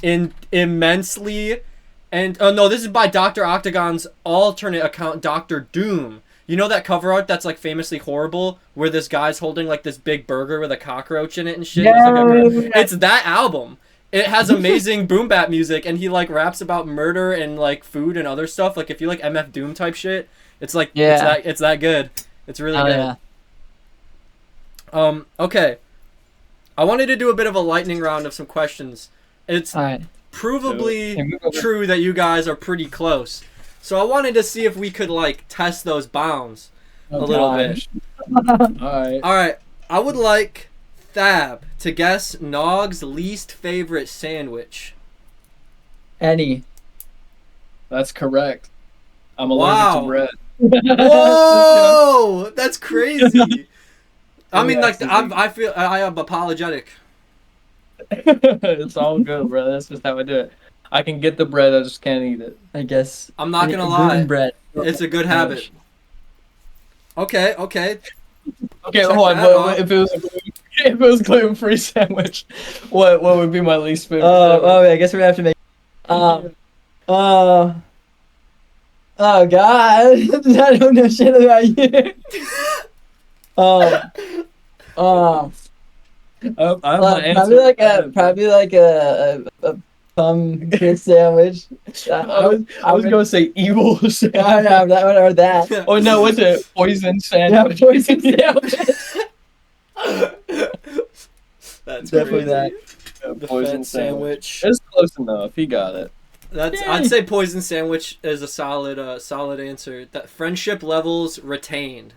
Speaker 2: immensely and no, this is by Dr. Octagon's alternate account, Dr. Doom. You know that cover art that's like famously horrible where this guy's holding like this big burger with a cockroach in it and shit? It's that album. It has amazing boom bap music and he like raps about murder and like food and other stuff. Like if you like MF Doom type shit, it's like it's that good. It's really good. Yeah. Okay. I wanted to do a bit of a lightning round of some questions. It's provably true that you guys are pretty close. So I wanted to see if we could like test those bounds a little bit. Alright. I would like Thab to guess Nog's least favorite sandwich.
Speaker 3: Any.
Speaker 4: That's correct. I'm allergic to bread.
Speaker 2: Whoa! That's crazy. I mean, like, I feel I am apologetic.
Speaker 4: It's all good, bro. That's just how I do it. I can get the bread, I just can't eat it.
Speaker 3: I guess.
Speaker 2: I'm not gonna lie.
Speaker 3: Bread.
Speaker 2: It's a good habit. Okay.
Speaker 4: Okay, hold on. If it was gluten-free sandwich, what would be my least favorite?
Speaker 3: I guess we're gonna have to make. Oh God! I don't know shit about you. Probably like a pumpkin sandwich.
Speaker 4: I was gonna say evil sandwich.
Speaker 3: No, that one or that.
Speaker 4: Oh no, what's it? Poison sandwich.
Speaker 3: Yeah, poison sandwich.
Speaker 2: That's
Speaker 3: definitely
Speaker 2: crazy.
Speaker 4: The poison sandwich. It's close enough. He got it.
Speaker 2: I'd say poison sandwich is a solid answer. That friendship levels retained.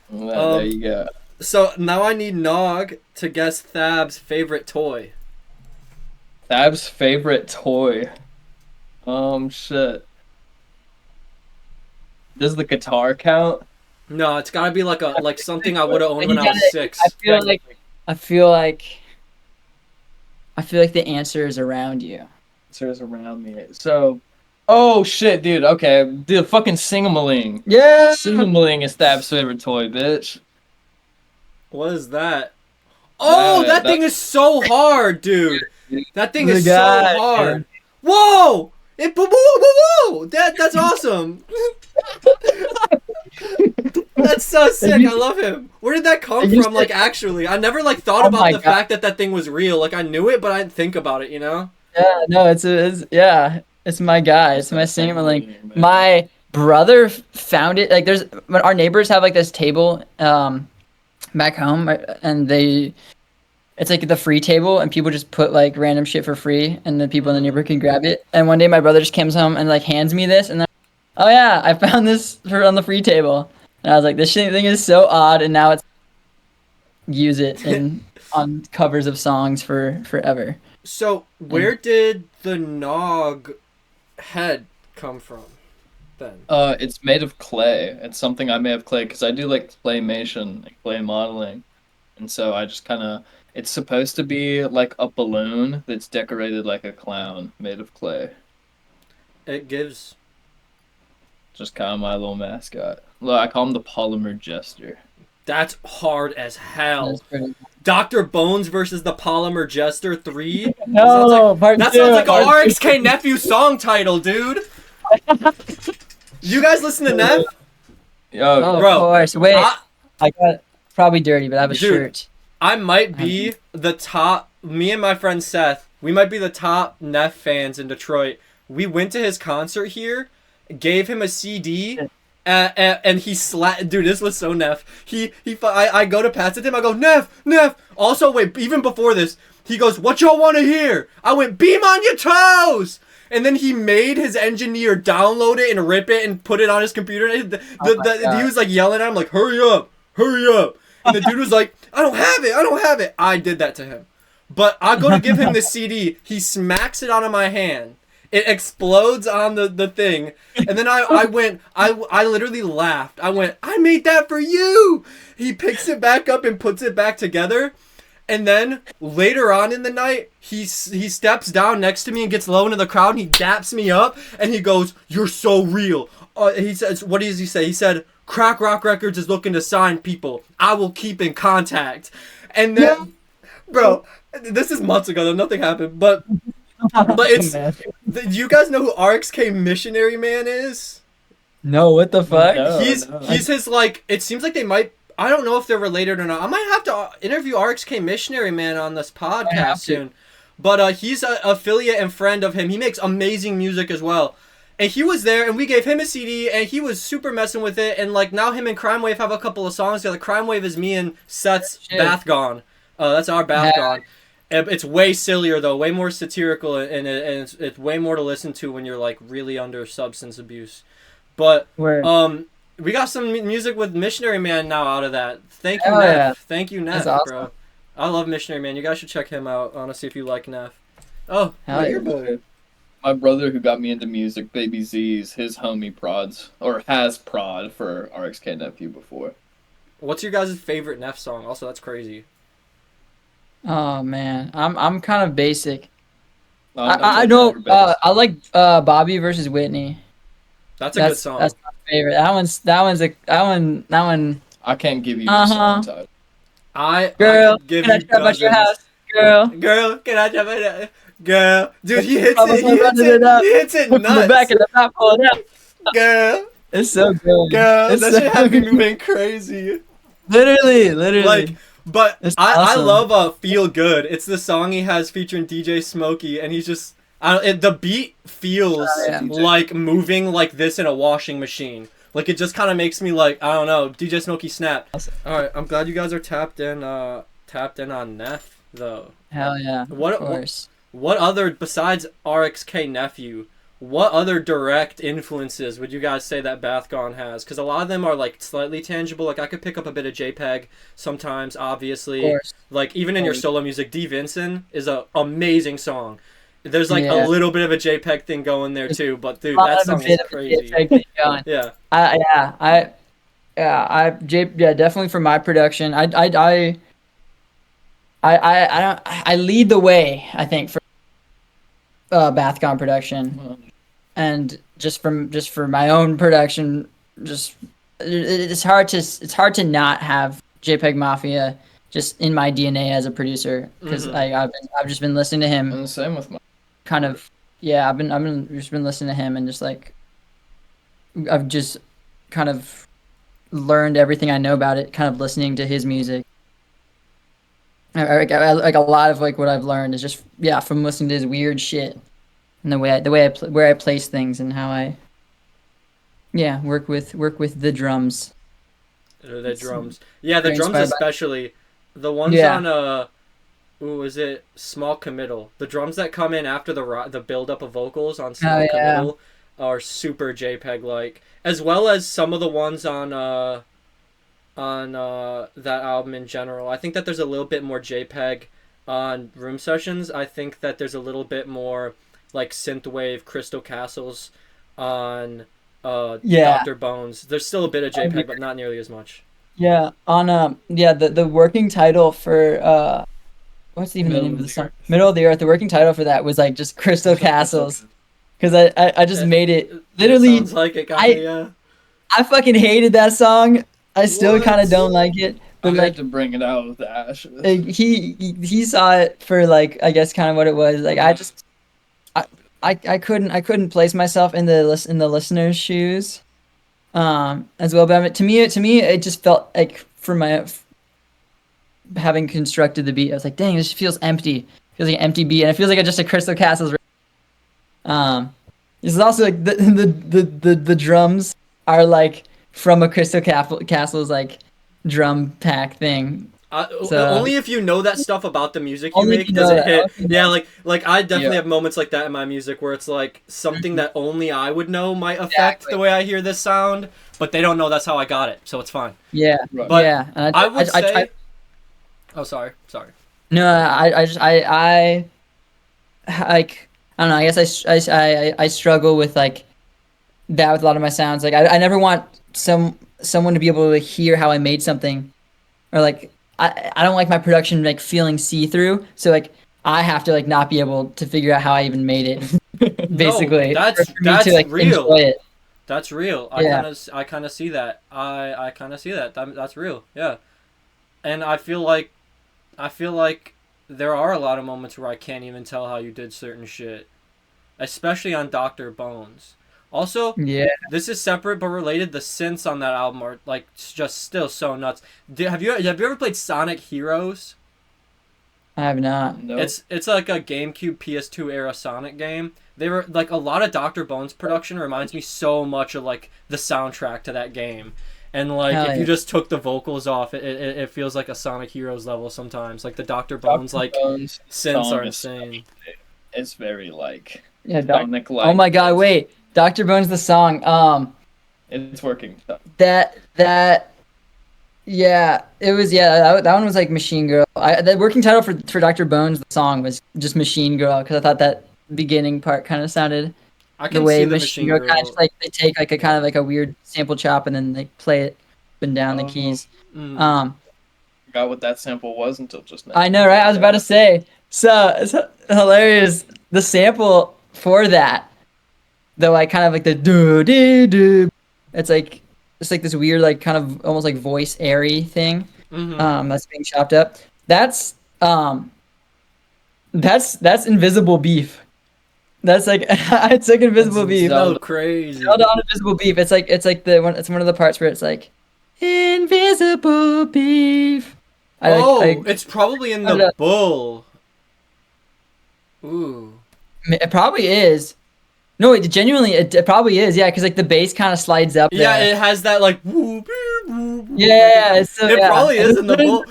Speaker 4: Well, there you go.
Speaker 2: So now I need Nog to guess Thab's favorite toy.
Speaker 4: Thab's favorite toy. Shit. Does the guitar count?
Speaker 2: No, it's gotta be like something I would have owned when I was 6.
Speaker 3: I feel like the answer is around you.
Speaker 4: Answer is around me. So, oh shit, dude. Okay, the fucking Sing-a-Maling.
Speaker 3: Yeah.
Speaker 4: Sing-a-Maling is Thab's favorite toy, bitch.
Speaker 2: What is that? Oh, that thing is so hard, dude. That thing is so hard. Whoa! Whoa! That's awesome. That's so sick. I love him. Where did that come from? Like, actually, I never like thought about the fact that that thing was real. Like, I knew it, but I didn't think about it. You know?
Speaker 3: Yeah, no, it's my guy. It's my singer. Like, my brother found it. Like, our neighbors have like this table back home, and it's like the free table, and people just put like random shit for free, and the people in the neighborhood can grab it. And one day my brother just comes home and like hands me this, and then, oh yeah, I found this on the free table, and I was like, this thing is so odd, and now it's use it on covers of songs forever.
Speaker 2: So where did the Nog head come from then?
Speaker 4: It's made of clay. It's something I made of clay because I do like claymation, like clay modeling, and so I just kind of. It's supposed to be like a balloon that's decorated like a clown made of clay.
Speaker 2: It gives.
Speaker 4: Just kind of my little mascot. Look, I call him the Polymer Jester.
Speaker 2: That's hard as hell. Dr. Bones versus the Polymer Jester 3?
Speaker 3: No,
Speaker 2: that sounds like a RXK Nephew song title, dude. You guys listen to Neff?
Speaker 3: Yo,
Speaker 2: bro.
Speaker 3: Of course. Wait, I got probably dirty, but I have a shirt.
Speaker 2: I might be the top. Me and my friend Seth, we might be the top Neff fans in Detroit. We went to his concert here, gave him a CD. And he slapped. Dude, this was so Neff. I go to pass it to him. I go, Neff. Also, wait, even before this, he goes, what y'all want to hear? I went, Beam on your toes. And then he made his engineer download it and rip it and put it on his computer. He was like yelling at him, like, hurry up. And the dude was like, I don't have it. I did that to him. But I go to give him the CD. He smacks it out of my hand. It explodes on the thing. And then I literally laughed. I went, I made that for you. He picks it back up and puts it back together. And then later on in the night, he steps down next to me and gets low into the crowd. And he daps me up and he goes, you're so real. He says, what does he say? He said, Crack Rock Records is looking to sign people. I will keep in contact. And then, bro, this is months ago. Nothing happened. But it's... Do you guys know who RXK Missionary Man is?
Speaker 3: No, what the fuck?
Speaker 2: No, he's his, like... It seems like they might... I don't know if they're related or not. I might have to interview RXK Missionary Man on this podcast soon. But he's an affiliate and friend of him. He makes amazing music as well. And he was there, and we gave him a CD, and he was super messing with it. And like now, him and Crime Wave have a couple of songs together. Crime Wave is me and Seth's Bath Gone. That's our Bath Gone. It's way sillier though, way more satirical, and it's way more to listen to when you're like really under substance abuse. But we got some music with Missionary Man now out of that. Thank you, Neff. Yeah. Thank you, Neff, awesome. Bro. I love Missionary Man. You guys should check him out. Honestly, if you like Neff. Oh, your boy.
Speaker 4: My brother who got me into music, Baby Z's, his homie prods, or has prod for RXK Nephew before.
Speaker 2: What's your guys' favorite Neff song? Also, that's crazy.
Speaker 3: Oh man, I'm kind of basic. I know. I like Bobby versus Whitney.
Speaker 2: That's a good song.
Speaker 3: That's my favorite. That one.
Speaker 4: I can't give you the song title.
Speaker 3: Can I drive by your house? Girl,
Speaker 2: can I drive by your house? Girl, dude, he hits it nuts.
Speaker 3: The back of the top, pull it out.
Speaker 2: Girl,
Speaker 3: it's so good.
Speaker 2: Girl, that shit had me moving crazy.
Speaker 3: Literally.
Speaker 2: Like, but I love Feel Good. It's the song he has featuring DJ Smokey, and he's just the beat feels like moving like this in a washing machine. Like it just kind of makes me like, I don't know, DJ Smokey snap. All right, I'm glad you guys are tapped in on Neff though.
Speaker 3: Hell yeah. Of course.
Speaker 2: What other, besides RXK Nephew, what other direct influences would you guys say that Bath Gone has? Because a lot of them are like slightly tangible. Like I could pick up a bit of JPEG sometimes, obviously. Like even in your solo music, D. Vincent is an amazing song. There's like a little bit of a JPEG thing going there too, but dude, that song is crazy.
Speaker 3: Definitely for my production. I lead the way, I think, for Bath Gone production, and just for my own production, it's hard to not have JPEG Mafia just in my DNA as a producer, because I've just been listening to him.
Speaker 4: And the same with my
Speaker 3: kind of I've been listening to him, and just like I've just kind of learned everything I know about it, kind of listening to his music. Like a lot of like what I've learned is just from listening to his weird shit and where I place things and how I work with the drums.
Speaker 2: The drums. Yeah, the
Speaker 3: very
Speaker 2: drums
Speaker 3: inspired by-
Speaker 2: especially. The ones
Speaker 3: Yeah.
Speaker 2: on is it Small Committal? The drums that come in after the build up of vocals on Small Committal are super JPEG like, as well as some of the ones on that album in general. I think that there's a little bit more JPEG on Room Sessions. I think that there's a little bit more like synthwave Crystal Castles on Dr. Bones. There's still a bit of JPEG, but not nearly as much.
Speaker 3: Yeah, on the working title for what's even the name of the song? Middle of the Earth. The working title for that was like just Crystal Castles, because I just made it literally.
Speaker 2: It sounds like it, yeah.
Speaker 3: I fucking hated that song. I still kind of don't like it. But
Speaker 4: I had to bring it out with the ashes.
Speaker 3: He saw it for like, I guess, kind of what it was. Like I couldn't place myself in the listener's shoes, as well. But I mean, to me it just felt like, for my having constructed the beat, I was like, dang, this feels empty. It feels like an empty beat, and it feels like just a Crystal Castles. This is also like the drums are like from a Crystal Castles like drum pack thing.
Speaker 2: Only if you know that stuff about the music you make does it hit. Yeah, like I definitely have moments like that in my music where it's like something that only I would know might affect the way I hear this sound, but they don't know that's how I got it, so it's fine.
Speaker 3: Yeah,
Speaker 2: but
Speaker 3: yeah. And
Speaker 2: I would say. Oh, sorry.
Speaker 3: No, I like, I don't know. I guess I struggle with like that with a lot of my sounds. Like I never want someone to be able to hear how I made something, or like I don't like my production like feeling see-through. So like I have to like not be able to figure out how I even made it. Basically,
Speaker 2: no, that's
Speaker 3: to, like,
Speaker 2: real.
Speaker 3: Enjoy it.
Speaker 2: That's real. I kind of see that. I kind of see that. That's real. Yeah, and I feel like there are a lot of moments where I can't even tell how you did certain shit, especially on Dr. Bones. Also, this is separate but related. The synths on that album are like just still so nuts. Have you ever played Sonic Heroes?
Speaker 3: I have not.
Speaker 4: Nope.
Speaker 2: It's like a GameCube PS2 era Sonic game. They were like, a lot of Dr. Bones production reminds me so much of like the soundtrack to that game. And like, if you just took the vocals off, it feels like a Sonic Heroes level sometimes. Like the Dr. Bones synths are insane.
Speaker 4: It's very like
Speaker 3: Sonic like. Oh my god! Wait, Dr. Bones the song.
Speaker 4: It's working.
Speaker 3: That it was that one was like Machine Girl. The working title for Dr. Bones the song was just Machine Girl, because I thought that beginning part kind of sounded.
Speaker 2: I can see the
Speaker 3: Machine Girl kind of like, they take like a kind of like a weird sample chop and then they play it up and down the keys.
Speaker 4: Forgot what that sample was until just now.
Speaker 3: I know, right? I was about to say. So it's hilarious. The sample for that, the like kind of like the do do do. It's like this weird like kind of almost like voice airy thing. That's being chopped up. That's Invisible Beef. That's like I took Invisible Beef.
Speaker 2: So crazy.
Speaker 3: Zelda on Invisible Beef. It's one of the parts where it's like Invisible Beef.
Speaker 2: It's probably in the Bull. Ooh.
Speaker 3: It probably is. No, it probably is. Yeah, because like the bass kind of slides up.
Speaker 2: Yeah, it has that like. Whoop, whoop,
Speaker 3: yeah,
Speaker 2: it probably is in the Bull.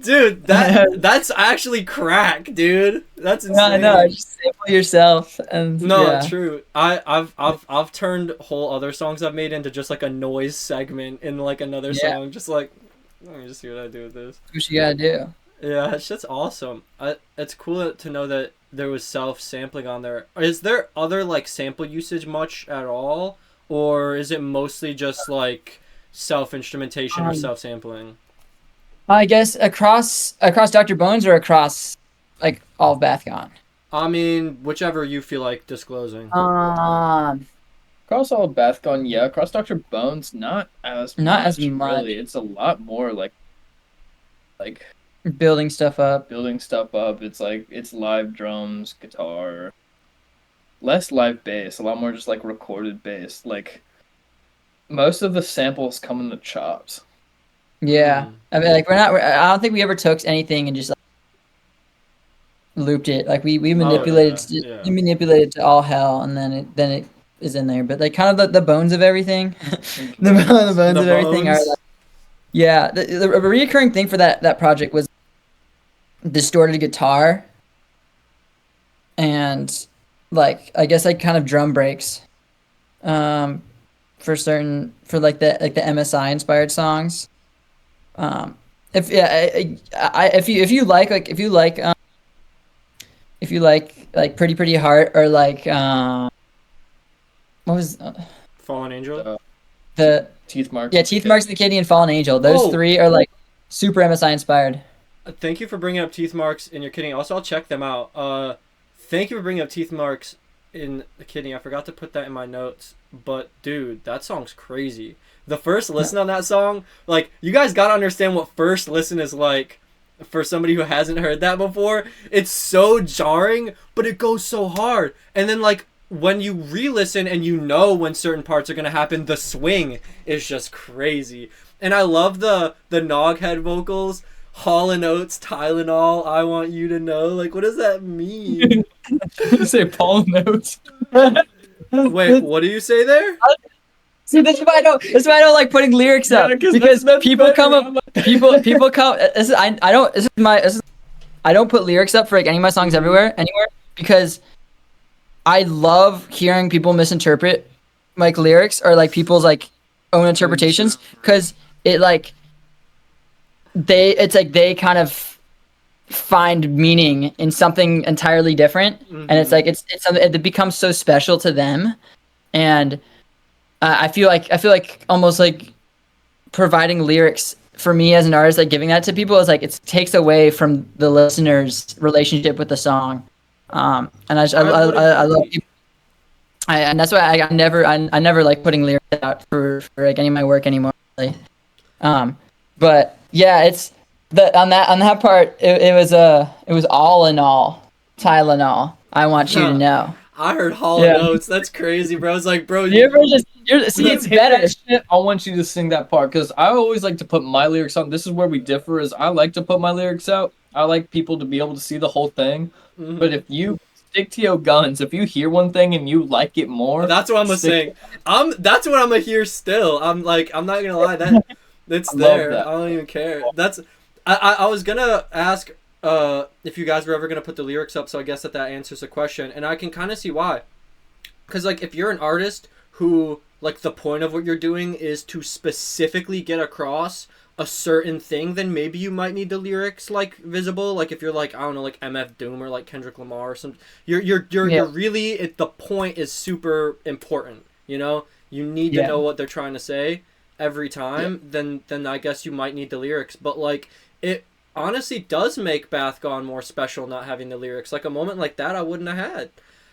Speaker 2: Dude, that's actually crack, dude. That's insane.
Speaker 3: No, just sample yourself and
Speaker 2: true. I've turned whole other songs I've made into just like a noise segment in like another song. Just like, let me just see what I do with this.
Speaker 3: What you gotta do?
Speaker 2: Yeah, shit's awesome. It's cool to know that there was self-sampling on there. Is there other like sample usage much at all, or is it mostly just like self-instrumentation or self-sampling?
Speaker 3: I guess across Dr. Bones or across like all of Bathgone.
Speaker 2: I mean, whichever you feel like disclosing.
Speaker 4: Across all of Bathgone, yeah. Across Dr. Bones, not as much. Really. It's a lot more like
Speaker 3: building stuff up.
Speaker 4: It's like it's live drums, guitar, less live bass, a lot more just like recorded bass. Like most of the samples come in the chops.
Speaker 3: Yeah, I mean, like I don't think we ever took anything and just like looped it. Like we manipulated we manipulated to all hell, and then it is in there. But like kind of the bones of everything, the bones of everything are like, yeah. The reoccurring thing for that project was distorted guitar, and like I guess like kind of drum breaks, for the MSI inspired songs. If you like Pretty Heart or like what was
Speaker 2: Fallen Angel?
Speaker 3: The
Speaker 4: Teeth Marks.
Speaker 3: Yeah, Teeth Marks of the Kitty and Fallen Angel. Those three are like super MSI inspired.
Speaker 2: Thank you for bringing up Teeth Marks in your Kidney. Also, I'll check them out. Thank you for bringing up Teeth Marks in the Kidney. I forgot to put that in my notes. But, dude, that song's crazy. The first listen on that song, like, you guys gotta understand what first listen is like for somebody who hasn't heard that before. It's so jarring, but it goes so hard. And then, like, when you re-listen and you know when certain parts are gonna happen, the swing is just crazy. And I love the Noghevd vocals. Hall & Oates, Tylenol, I want you to know. Like, what does that mean?
Speaker 4: You say Paul Notes.
Speaker 2: Wait, what do you say there?
Speaker 3: See, this is why I don't like putting lyrics up, because people come up. People come. I don't put lyrics up for like any of my songs anywhere, because I love hearing people misinterpret like lyrics or like people's like own interpretations, because they kind of find meaning in something entirely different, and it's like it's something, it becomes so special to them, and I feel like almost like providing lyrics for me as an artist, like giving that to people, is like it takes away from the listener's relationship with the song, and I love people. And that's why I never like putting lyrics out for like any of my work anymore. Really. But yeah, it's on that part. It was all in all Tylenol. I want you to know.
Speaker 2: I heard Hall & Oates. That's crazy, bro. It's like, bro,
Speaker 3: see, it's better.
Speaker 4: I want you to sing that part, because I always like to put my lyrics on. This is where we differ. Is I like to put my lyrics out. I like people to be able to see the whole thing. Mm-hmm. But if you stick to your guns, if you hear one thing and you like it more,
Speaker 2: that's what I'm gonna sing. That's what I'm gonna hear still. I'm not gonna lie, that's there. I don't even care. I was gonna ask if you guys were ever gonna put the lyrics up, so I guess that answers the question, and I can kind of see why. Because like if you're an artist who like the point of what you're doing is to specifically get across a certain thing, then maybe you might need the lyrics like visible. Like if you're like, I don't know, like MF Doom or like Kendrick Lamar or something, you're really the point is super important. You know, you need to know what they're trying to say every time. Then I guess you might need the lyrics. But like it honestly does make Bath Gone more special not having the lyrics. Like a moment like that I wouldn't have had.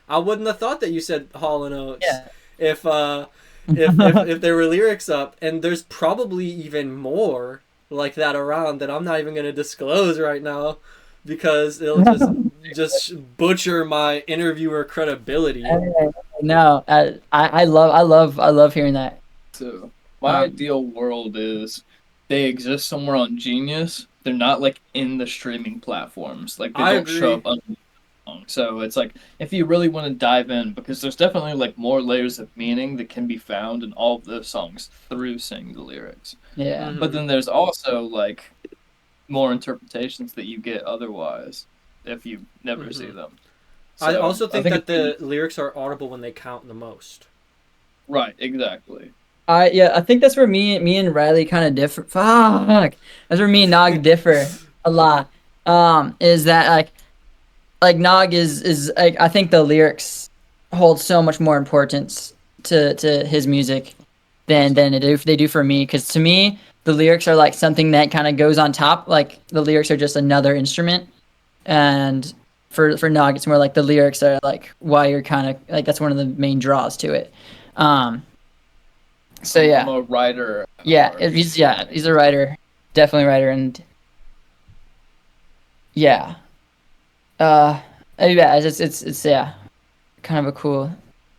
Speaker 2: I wouldn't have thought that you said Hall & Oates if there were lyrics up, and there's probably even more like that around that I'm not even going to disclose right now, because it'll just butcher my interviewer credibility.
Speaker 3: No, I love hearing that.
Speaker 4: So my ideal world is they exist somewhere on Genius. They're not like in the streaming platforms. Like they don't show up on. So it's like if you really want to dive in, because there's definitely like more layers of meaning that can be found in all of those songs through singing the lyrics.
Speaker 3: Yeah. Mm-hmm.
Speaker 4: But then there's also like more interpretations that you get otherwise if you never see them. So
Speaker 2: I also think that the lyrics are audible when they count the most.
Speaker 4: Right, exactly.
Speaker 3: I think that's where me and Riley kind of differ. Fuck. That's where me and Nog differ a lot. Is that like Nog is like, I think the lyrics hold so much more importance to his music than they do for me, because to me the lyrics are like something that kind of goes on top. Like the lyrics are just another instrument, and for Nog it's more like the lyrics are like why you're kind of like, that's one of the main draws to it. So yeah,
Speaker 4: I'm a writer.
Speaker 3: Yeah, he's a writer, definitely a writer, and yeah. It's kind of a cool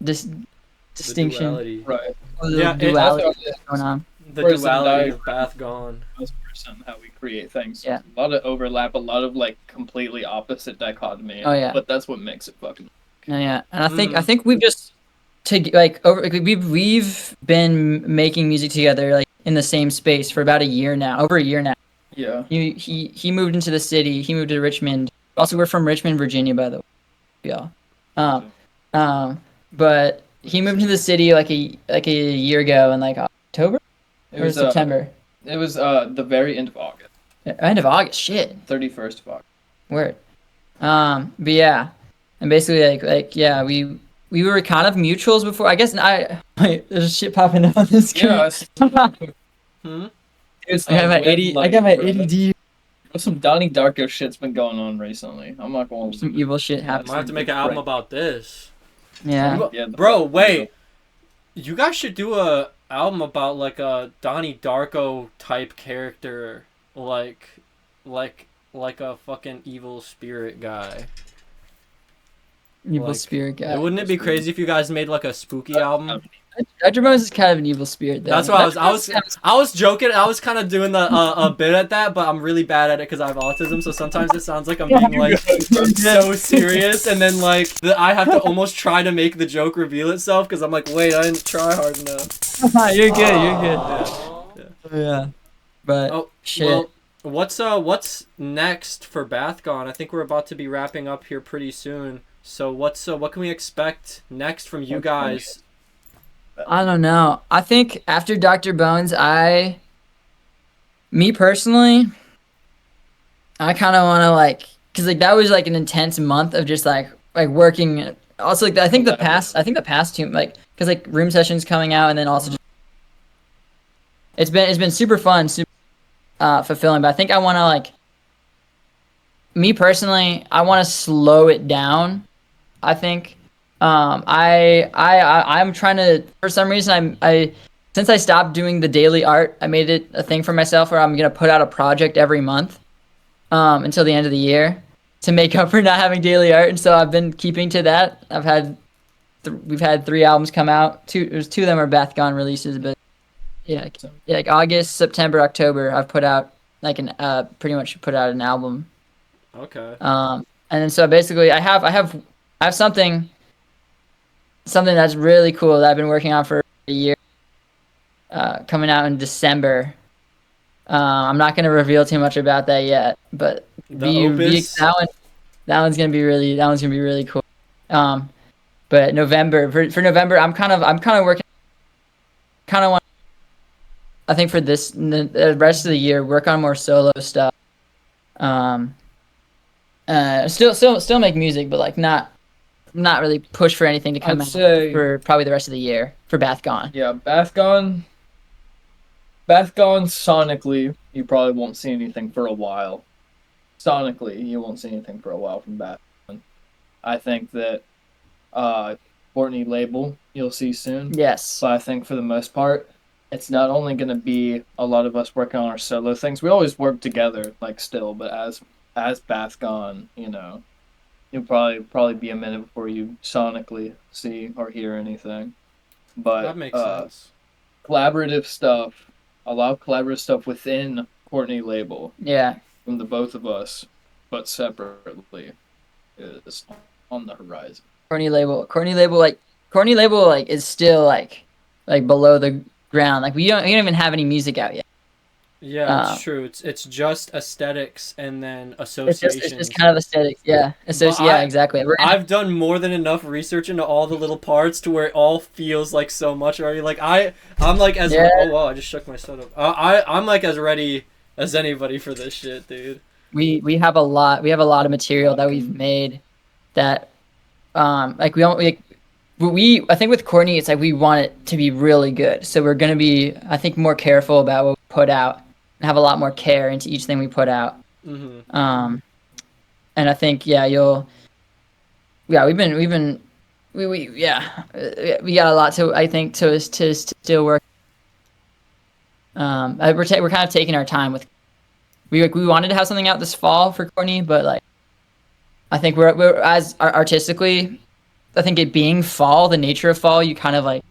Speaker 3: distinction.
Speaker 4: Right.
Speaker 2: Yeah,
Speaker 3: duality going on.
Speaker 2: The duality of Bath Gone.
Speaker 4: How we create things.
Speaker 3: Yeah.
Speaker 4: A lot of overlap, a lot of like completely opposite dichotomy.
Speaker 3: Oh yeah.
Speaker 4: But that's what makes it fucking.
Speaker 3: No, yeah, and I think we've just we've been making music together like in the same space for about over a year now.
Speaker 4: Yeah.
Speaker 3: He moved into the city. He moved to Richmond. Also, we're from Richmond, Virginia, by the way, y'all. But he moved to the city like a year ago in like October or September.
Speaker 4: It was the very end of August.
Speaker 3: End of August. Shit.
Speaker 4: 31st of August.
Speaker 3: Word. But yeah, and basically like yeah, we were kind of mutuals before. I guess wait, there's shit popping up on this screen.
Speaker 4: Yeah.
Speaker 3: I got my ADD.
Speaker 4: Some Donnie Darko shit's been going on recently. I'm not going to.
Speaker 3: Some evil shit
Speaker 2: I
Speaker 3: happening.
Speaker 2: might have to make an album about this.
Speaker 3: Yeah.
Speaker 2: Bro, wait. You guys should do a album about like a Donnie Darko type character, like a fucking evil spirit guy.
Speaker 3: Evil spirit guy.
Speaker 2: Wouldn't it be crazy if you guys made like a spooky album?
Speaker 3: Dr. Bones is kind of an evil spirit, though.
Speaker 2: That's why I was joking. I was kind of doing a bit at that, but I'm really bad at it because I have autism. So sometimes it sounds like I'm being like so serious, and then like I have to almost try to make the joke reveal itself because I'm like, wait, I didn't try hard enough.
Speaker 3: You're good. Yeah. But shit.
Speaker 2: Well, what's next for Bath Gone? I think we're about to be wrapping up here pretty soon. So what can we expect next from you guys?
Speaker 3: I don't know. I think after Dr. Bones, me personally, I kind of want to like, cause like that was like an intense month of just like working. Also, like I think the past two, like, cause like room sessions coming out, and then also just, it's been super fun, super fulfilling. But I think I want to like, me personally, I want to slow it down. I think. I'm trying to, for some reason, since I stopped doing the daily art, I made it a thing for myself where I'm going to put out a project every month, until the end of the year to make up for not having daily art. And so I've been keeping to that. We've had 3 albums come out. Two of them are Bath Gone releases, but yeah, like August, September, October, I've put out like pretty much put out an album.
Speaker 2: Okay.
Speaker 3: And then so basically I have something that's really cool that I've been working on for a year, coming out in December. I'm not going to reveal too much about that yet, but that one's going to be really cool. But November, for November, I'm kind of working, I think for the rest of the year, work on more solo stuff. Still make music, but like not really push for anything to come out for probably the rest of the year for Bath Gone.
Speaker 4: Yeah, Bath Gone sonically, you probably won't see anything for a while. Sonically, you won't see anything for a while from Bath Gone. I think that Courtney label you'll see soon.
Speaker 3: Yes.
Speaker 4: But I think for the most part, it's not only going to be a lot of us working on our solo things. We always work together, like still, but as Bath Gone, you know, you'll probably be a minute before you sonically see or hear anything. But
Speaker 2: that makes sense.
Speaker 4: Collaborative stuff, a lot of collaborative stuff within Courtney label.
Speaker 3: Yeah.
Speaker 4: From the both of us, but separately, is on the horizon.
Speaker 3: Courtney label is still like below the ground. Like we don't even have any music out yet.
Speaker 2: Yeah, it's true. It's just aesthetics and then associations.
Speaker 3: It's just kind of aesthetics, yeah. Exactly.
Speaker 2: I've done more than enough research into all the little parts to where it all feels like so much already. Like I'm like as oh wow, I just shook my soda. I'm like as ready as anybody for this shit, dude.
Speaker 3: We have a lot of material that we've made that like we don't like. I think with Courtney, it's like we want it to be really good. So we're going to be, I think, more careful about what we put out and have a lot more care into each thing we put out.
Speaker 2: Mm-hmm.
Speaker 3: And I think, we got a lot to, I think, to still work. We're kind of taking our time with, we wanted to have something out this fall for Courtney, but like, I think we're as artistically, I think it being fall, the nature of fall, you kind of like,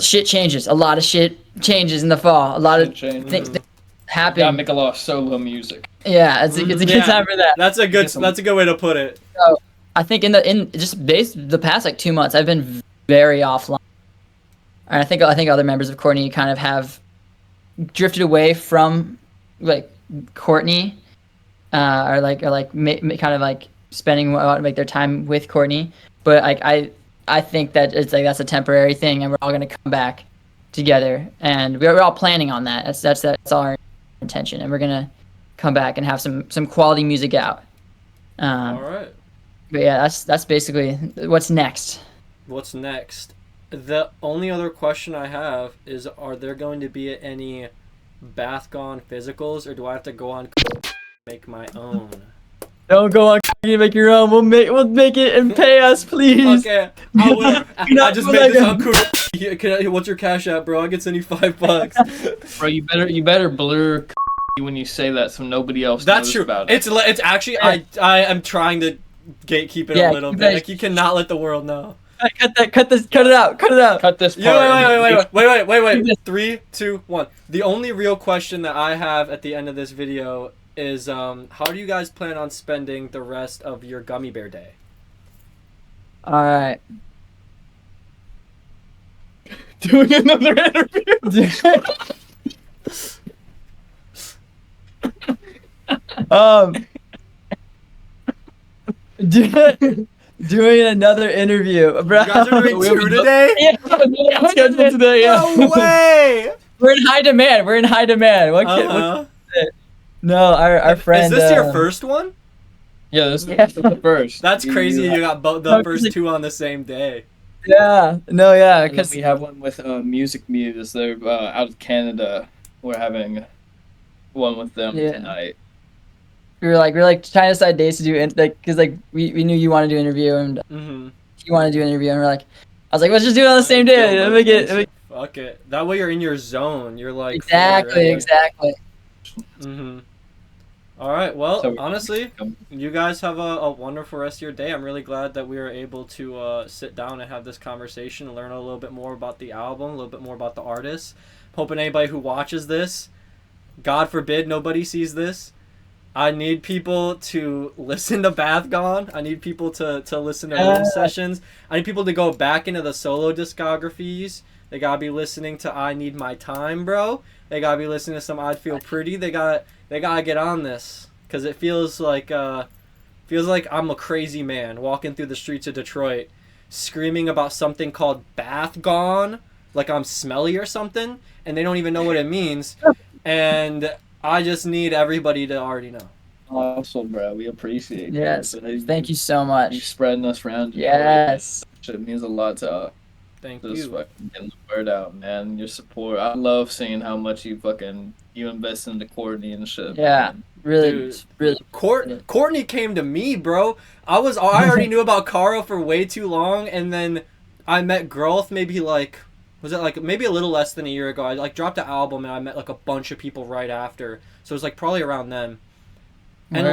Speaker 3: shit changes. A lot of shit changes in the fall. A lot of
Speaker 4: Shit
Speaker 3: things
Speaker 4: changes.
Speaker 3: happen.
Speaker 4: Gotta make a lot of solo music.
Speaker 3: Yeah, it's a good time for that.
Speaker 2: That's a good way to put it.
Speaker 3: So I think the past like 2 months, I've been very offline, and I think other members of Courtney kind of have drifted away from like Courtney, or kind of like spending like their time with Courtney. But I think that it's like that's a temporary thing, and we're all gonna come back together, and we're all planning on that. That's our intention, and we're gonna come back and have some quality music out.
Speaker 2: All right.
Speaker 3: But yeah, that's basically what's next.
Speaker 2: What's next? The only other question I have is: are there going to be any Bathgone physicals, or do I have to go on make my own?
Speaker 3: Don't go on and make your own. We'll make it and pay us, please.
Speaker 2: Okay, I just made this on cool. What's your cash app, bro? I can send you $5.
Speaker 4: Bro, you better blur when you say that so nobody else
Speaker 2: That's
Speaker 4: knows
Speaker 2: true.
Speaker 4: about it.
Speaker 2: It's actually I am trying to gatekeep it a little bit. Like you cannot let the world know.
Speaker 3: Cut it out.
Speaker 4: Cut this part.
Speaker 2: Wait. 3, 2, 1. The only real question that I have at the end of this video is how do you guys plan on spending the rest of your gummy bear day?
Speaker 3: All right.
Speaker 4: Doing another interview.
Speaker 3: Doing another interview, bro.
Speaker 2: You guys are doing 2 today?
Speaker 3: Yeah, scheduled today. Yeah.
Speaker 2: No way!
Speaker 3: We're in high demand. What No, our friend.
Speaker 2: Is this your first one?
Speaker 4: Yeah, this is the first.
Speaker 2: That's crazy. You got the first 2 on the same day.
Speaker 3: Yeah. No, yeah.
Speaker 4: Because we have one with Music Muse. They're out of Canada. We're having one with them tonight.
Speaker 3: We were like trying to decide days to do because we knew you wanted to do an interview and you wanted to do an interview and we're like, I was like, let's just do it on the same day. Make it.
Speaker 2: Fuck it. That way you're in your zone. You're like
Speaker 3: exactly.
Speaker 2: All right. Well,
Speaker 4: So
Speaker 2: honestly, you guys have a wonderful rest of your day. I'm really glad that we were able to sit down and have this conversation and learn a little bit more about the album, a little bit more about the artist. Hoping anybody who watches this, God forbid nobody sees this, I need people to listen to Bathgone. I need people to listen to room sessions. I need people to go back into the solo discographies. They gotta be listening to I Need My Time, bro. They gotta be listening to some I'd Feel Pretty. They gotta get on this. Cause it feels like I'm a crazy man walking through the streets of Detroit screaming about something called Bathgone, like I'm smelly or something, and they don't even know what it means. And I just need everybody to already know.
Speaker 4: Awesome, bro. We appreciate it.
Speaker 3: Yes. Thank you so much.
Speaker 4: You spreading us around.
Speaker 3: Yes.
Speaker 4: It means a lot to us.
Speaker 2: Thank
Speaker 4: Just
Speaker 2: you.
Speaker 4: fucking getting the word out, man. Your support. I love seeing how much you invest into Courtney and shit.
Speaker 3: Yeah.
Speaker 4: Man.
Speaker 3: Really.
Speaker 2: Courtney came to me, bro. I already knew about Caro for way too long, and then I met Growth maybe maybe a little less than a year ago. I dropped an album and I met like a bunch of people right after. So it was like probably around then. And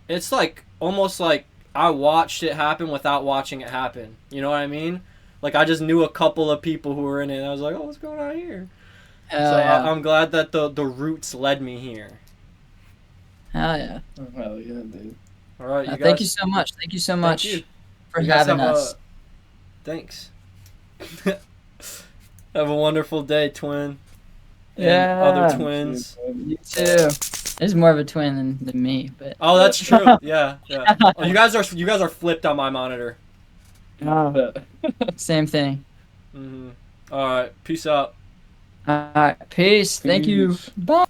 Speaker 2: it's like almost like I watched it happen without watching it happen. You know what I mean? Like I just knew a couple of people who were in it and I was like, oh, what's going on here? I'm glad that the roots led me here.
Speaker 3: Hell yeah.
Speaker 4: Hell yeah, dude.
Speaker 2: All right, you guys.
Speaker 3: Thank you so much. Thank you so much for
Speaker 2: You guys
Speaker 3: having us.
Speaker 2: Thanks. Have a wonderful day, twin. And
Speaker 3: Yeah.
Speaker 2: other twins.
Speaker 3: You too. There's more of a twin than me, but.
Speaker 2: Oh, that's true. Yeah. Oh, you guys are flipped on my monitor.
Speaker 3: Same thing.
Speaker 2: All right. Peace out.
Speaker 3: All right. Peace. Thank you. Bye.